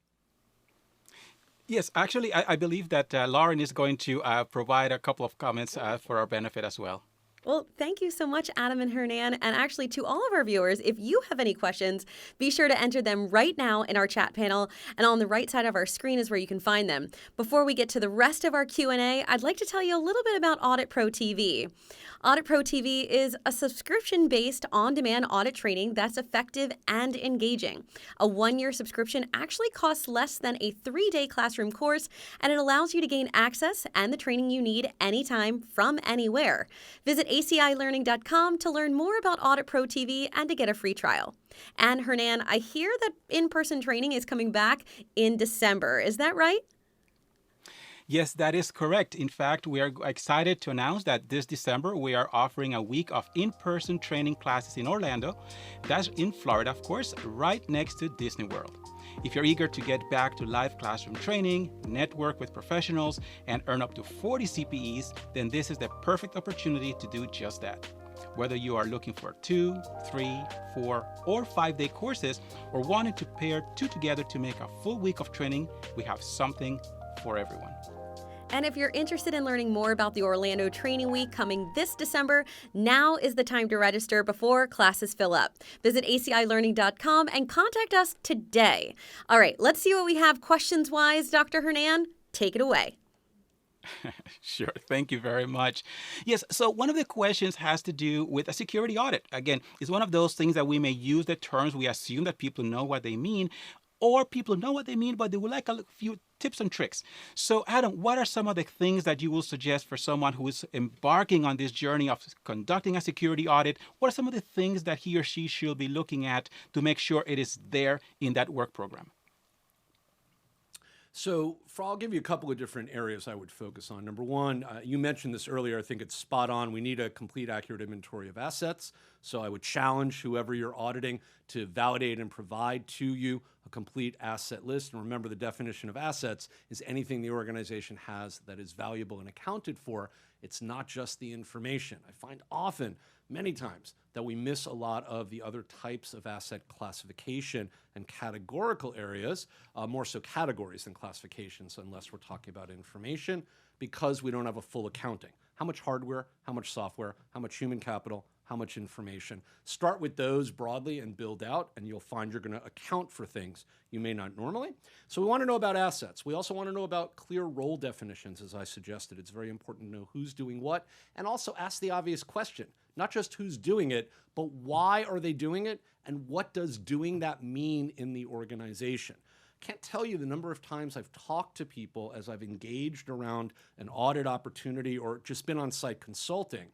Yes, actually, I believe that Lauren is going to provide a couple of comments for our benefit as well. Well, thank you so much, Adam and Hernan. And actually, to all of our viewers, if you have any questions, be sure to enter them right now in our chat panel. And on the right side of our screen is where you can find them. Before we get to the rest of our Q&A, I'd like to tell you a little bit about Audit Pro TV. Audit Pro TV is a subscription-based on-demand audit training that's effective and engaging. A one-year subscription actually costs less than a 3-day classroom course, and it allows you to gain access and the training you need anytime from anywhere. Visit acilearning.com to learn more about Audit Pro TV and to get a free trial. And Hernan, I hear that in-person training is coming back in December. Is that right? Yes, that is correct. In fact, we are excited to announce that this December, we are offering a week of in-person training classes in Orlando. That's in Florida, of course, right next to Disney World. If you're eager to get back to live classroom training, network with professionals, and earn up to 40 CPEs, then this is the perfect opportunity to do just that. Whether you are looking for 2, 3, 4, or 5-day courses, or wanting to pair 2 together to make a full week of training, we have something for everyone. And if you're interested in learning more about the Orlando Training Week coming this December, now is the time to register before classes fill up. Visit acilearning.com and contact us today. All right, let's see what we have questions-wise. Dr. Hernan, take it away. Sure. Thank you very much. Yes. So one of the questions has to do with a security audit. Again, it's one of those things that we may use the terms. We assume that people know what they mean, or people know what they mean, but they would like a few tips and tricks. So Adam, what are some of the things that you will suggest for someone who is embarking on this journey of conducting a security audit? What are some of the things that he or she should be looking at to make sure it is there in that work program? So I'll give you a couple of different areas I would focus on. Number one, you mentioned this earlier. I think it's spot on. We need a complete, accurate inventory of assets. So I would challenge whoever you're auditing to validate and provide to you a complete asset list. And remember, the definition of assets is anything the organization has that is valuable and accounted for. It's not just the information. I find often, many times, that we miss a lot of the other types of asset classification and categorical areas, more so categories than classifications, unless we're talking about information, because we don't have a full accounting. How much hardware, how much software, how much human capital, how much information. Start with those broadly and build out, and you'll find you're going to account for things you may not normally. So we want to know about assets. We also want to know about clear role definitions, as I suggested. It's very important to know who's doing what, and also ask the obvious question, not just who's doing it, but why are they doing it, and what does doing that mean in the organization? Can't tell you the number of times I've talked to people as I've engaged around an audit opportunity or just been on site consulting.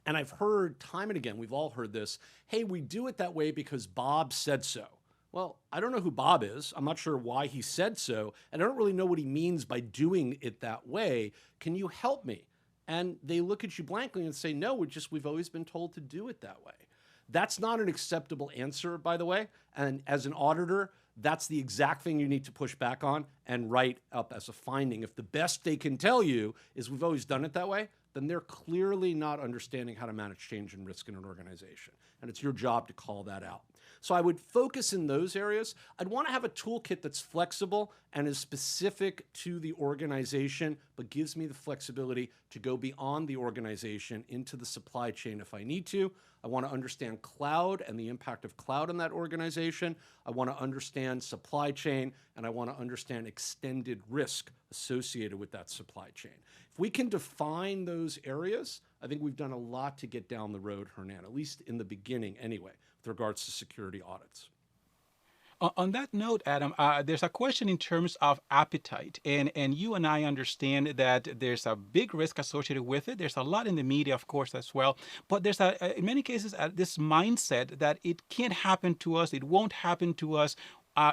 And I've heard time and again, we've all heard this, hey, we do it that way because Bob said so. Well, I don't know who Bob is. I'm not sure why he said so. And I don't really know what he means by doing it that way. Can you help me? And they look at you blankly and say, no, we've always been told to do it that way. That's not an acceptable answer, by the way. And as an auditor, that's the exact thing you need to push back on and write up as a finding. If the best they can tell you is we've always done it that way, then they're clearly not understanding how to manage change and risk in an organization. And it's your job to call that out. So I would focus in those areas. I'd want to have a toolkit that's flexible and is specific to the organization, but gives me the flexibility to go beyond the organization into the supply chain if I need to. I want to understand cloud and the impact of cloud on that organization. I want to understand supply chain, and I want to understand extended risk associated with that supply chain. If we can define those areas, I think we've done a lot to get down the road, Hernan, at least in the beginning anyway, with regards to security audits. On that note, Adam, there's a question in terms of appetite, and you and I understand that there's a big risk associated with it. There's a lot in the media, of course, as well, but there's in many cases this mindset that it can't happen to us, it won't happen to us.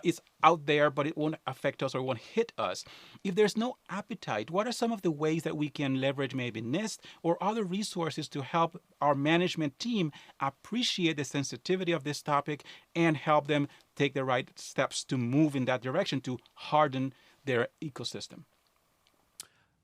It's out there, but it won't affect us or won't hit us. If there's no appetite, what are some of the ways that we can leverage maybe NIST or other resources to help our management team appreciate the sensitivity of this topic and help them take the right steps to move in that direction to harden their ecosystem?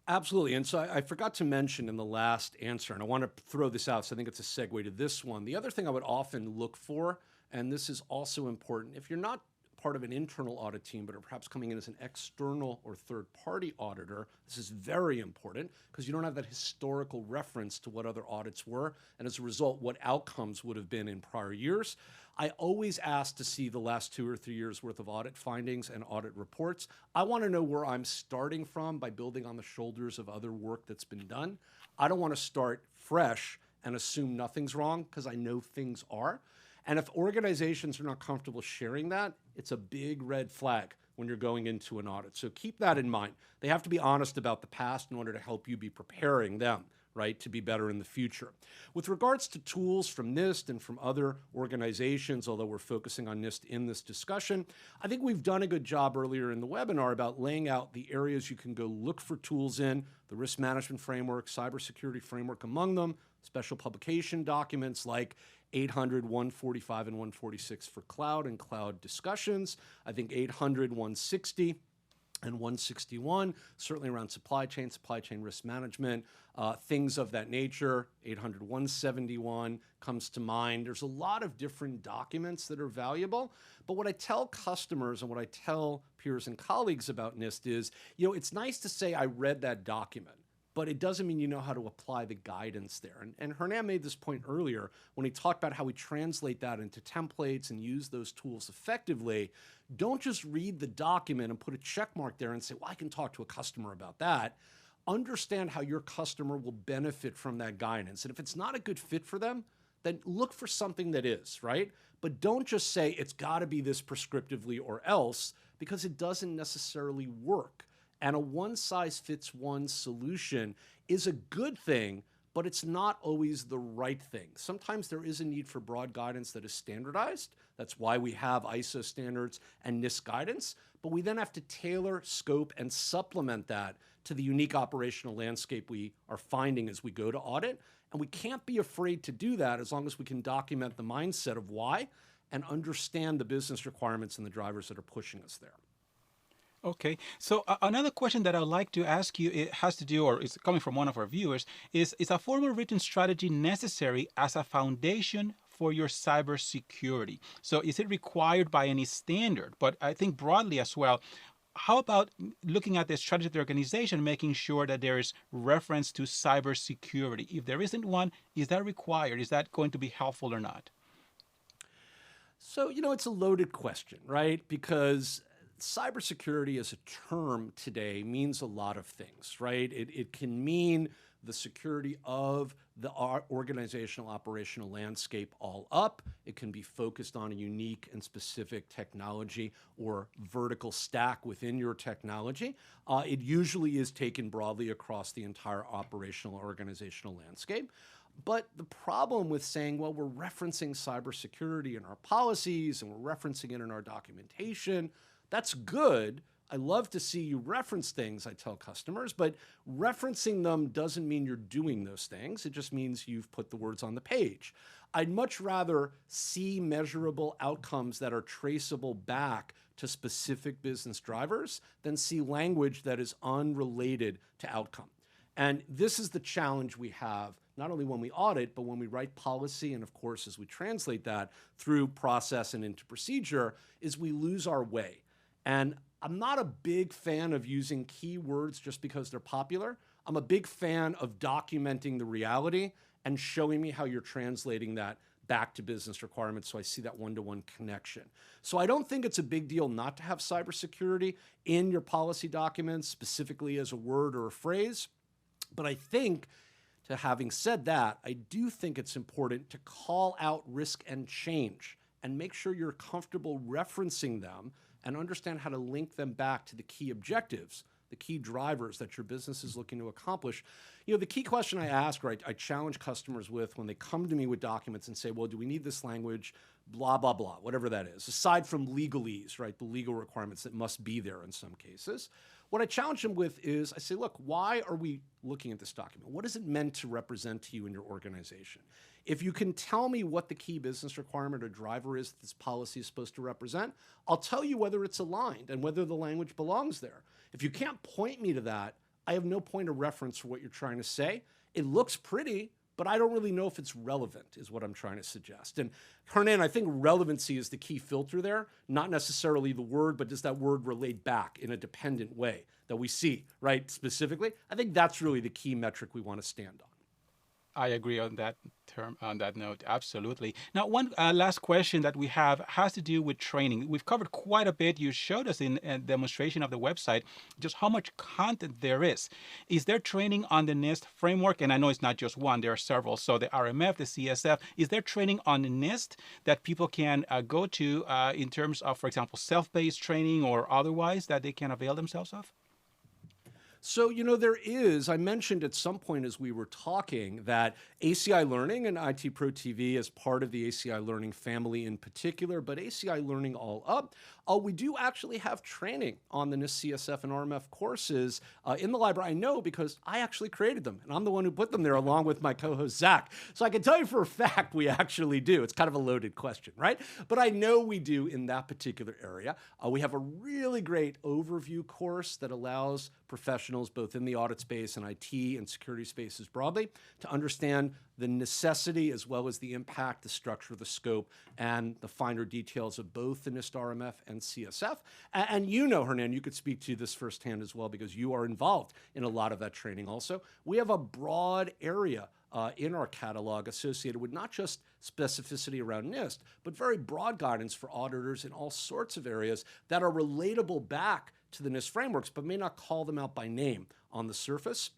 Absolutely. And so I forgot to mention in the last answer, and I want to throw this out, so I think it's a segue to this one. The other thing I would often look for, and this is also important, if you're not part of an internal audit team, but are perhaps coming in as an external or third-party auditor, this is very important because you don't have that historical reference to what other audits were, and as a result, what outcomes would have been in prior years. I always ask to see the last 2 or 3 years worth of audit findings and audit reports. I want to know where I'm starting from by building on the shoulders of other work that's been done. I don't want to start fresh and assume nothing's wrong because I know things are. And if organizations are not comfortable sharing that, it's a big red flag when you're going into an audit. So keep that in mind. They have to be honest about the past in order to help you be preparing them, right, to be better in the future. With regards to tools from NIST and from other organizations, although we're focusing on NIST in this discussion, I think we've done a good job earlier in the webinar about laying out the areas you can go look for tools in, the risk management framework, cybersecurity framework among them, special publication documents like 800, 145, and 146 for cloud and cloud discussions. I think 800, 160, and 161, certainly around supply chain risk management, things of that nature. 800, 171 comes to mind. There's a lot of different documents that are valuable. But what I tell customers and what I tell peers and colleagues about NIST is, it's nice to say I read that document, but it doesn't mean you know how to apply the guidance there. And Hernan made this point earlier when he talked about how we translate that into templates and use those tools effectively. Don't just read the document and put a check mark there and say, well, I can talk to a customer about that. Understand how your customer will benefit from that guidance. And if it's not a good fit for them, then look for something that is, right? But don't just say it's got to be this prescriptively or else, because it doesn't necessarily work. And a one-size-fits-one solution is a good thing, but it's not always the right thing. Sometimes there is a need for broad guidance that is standardized. That's why we have ISO standards and NIST guidance. But we then have to tailor, scope, and supplement that to the unique operational landscape we are finding as we go to audit. And we can't be afraid to do that as long as we can document the mindset of why and understand the business requirements and the drivers that are pushing us there. Okay, so another question that I'd like to ask you, it has to do, or is coming from one of our viewers, is a formal written strategy necessary as a foundation for your cybersecurity? So is it required by any standard? But I think broadly as well, how about looking at the strategy of the organization, making sure that there is reference to cybersecurity? If there isn't one, is that required? Is that going to be helpful or not? So, it's a loaded question, right? Because cybersecurity as a term today means a lot of things, right? It can mean the security of the organizational operational landscape all up. It can be focused on a unique and specific technology or vertical stack within your technology. It usually is taken broadly across the entire operational organizational landscape. But the problem with saying, well, we're referencing cybersecurity in our policies and we're referencing it in our documentation, that's good. I love to see you reference things, I tell customers, but referencing them doesn't mean you're doing those things. It just means you've put the words on the page. I'd much rather see measurable outcomes that are traceable back to specific business drivers than see language that is unrelated to outcome. And this is the challenge we have, not only when we audit, but when we write policy, and of course, as we translate that through process and into procedure, is we lose our way. And I'm not a big fan of using keywords just because they're popular. I'm a big fan of documenting the reality and showing me how you're translating that back to business requirements so I see that one-to-one connection. So I don't think it's a big deal not to have cybersecurity in your policy documents, specifically as a word or a phrase. But I think, to having said that, I do think it's important to call out risk and change and make sure you're comfortable referencing them and understand how to link them back to the key objectives, the key drivers that your business is looking to accomplish. The key question I ask, or I challenge customers with when they come to me with documents and say, well, do we need this language, blah, blah, blah, whatever that is, aside from legalese, right, the legal requirements that must be there in some cases. What I challenge them with is, I say, look, why are we looking at this document? What is it meant to represent to you in your organization? If you can tell me what the key business requirement or driver is that this policy is supposed to represent, I'll tell you whether it's aligned and whether the language belongs there. If you can't point me to that, I have no point of reference for what you're trying to say. It looks pretty, but I don't really know if it's relevant, is what I'm trying to suggest. And Hernan, I think relevancy is the key filter there, not necessarily the word, but does that word relate back in a dependent way that we see, right, specifically? I think that's really the key metric we want to stand on. I agree on that term, on that note. Absolutely. Now, one last question that we have has to do with training. We've covered quite a bit. You showed us in a demonstration of the website just how much content there is. Is there training on the NIST framework? And I know it's not just one, there are several. So the RMF, the CSF, is there training on the NIST that people can go to in terms of, for example, self-paced training or otherwise that they can avail themselves of? So, there is, I mentioned at some point as we were talking that ACI Learning and IT Pro TV as part of the ACI Learning family in particular, but ACI Learning all up, we do actually have training on the NIST, CSF, and RMF courses in the library. I know because I actually created them, and I'm the one who put them there along with my co-host, Zach. So I can tell you for a fact we actually do. It's kind of a loaded question, right? But I know we do in that particular area. We have a really great overview course that allows professionals both in the audit space and IT and security spaces broadly to understand the necessity as well as the impact, the structure, the scope, and the finer details of both the NIST, RMF, and CSF. And Hernan, you could speak to this firsthand as well because you are involved in a lot of that training also. We have a broad area in our catalog associated with not just specificity around NIST, but very broad guidance for auditors in all sorts of areas that are relatable back to the NIST frameworks, but may not call them out by name on the surface.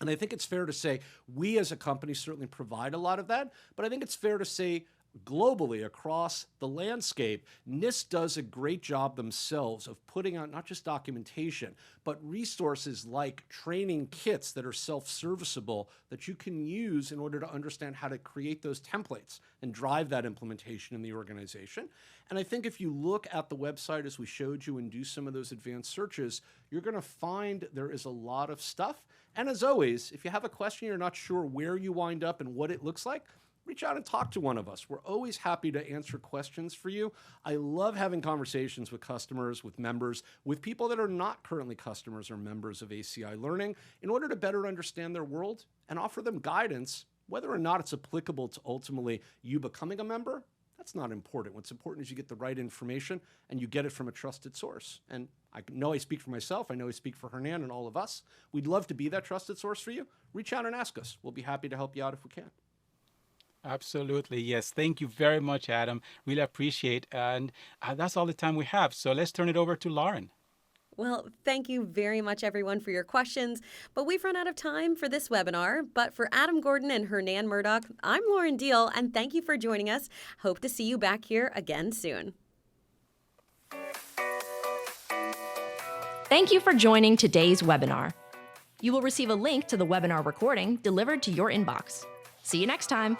And I think it's fair to say we as a company certainly provide a lot of that, but I think it's fair to say globally across the landscape, NIST does a great job themselves of putting out not just documentation, but resources like training kits that are self-serviceable that you can use in order to understand how to create those templates and drive that implementation in the organization. And I think if you look at the website as we showed you and do some of those advanced searches, you're going to find there is a lot of stuff. And as always, if you have a question, you're not sure where you wind up and what it looks like, reach out and talk to one of us. We're always happy to answer questions for you. I love having conversations with customers, with members, with people that are not currently customers or members of ACI Learning in order to better understand their world and offer them guidance, whether or not it's applicable to ultimately you becoming a member. That's not important. What's important is you get the right information and you get it from a trusted source. And I know I speak for myself. I know I speak for Hernan and all of us. We'd love to be that trusted source for you. Reach out and ask us. We'll be happy to help you out if we can. Absolutely. Yes. Thank you very much, Adam. Really appreciate. And that's all the time we have. So let's turn it over to Lauren. Well, thank you very much, everyone, for your questions. But we've run out of time for this webinar. But for Adam Gordon and Hernan Murdock, I'm Lauren Deal, and thank you for joining us. Hope to see you back here again soon. Thank you for joining today's webinar. You will receive a link to the webinar recording delivered to your inbox. See you next time.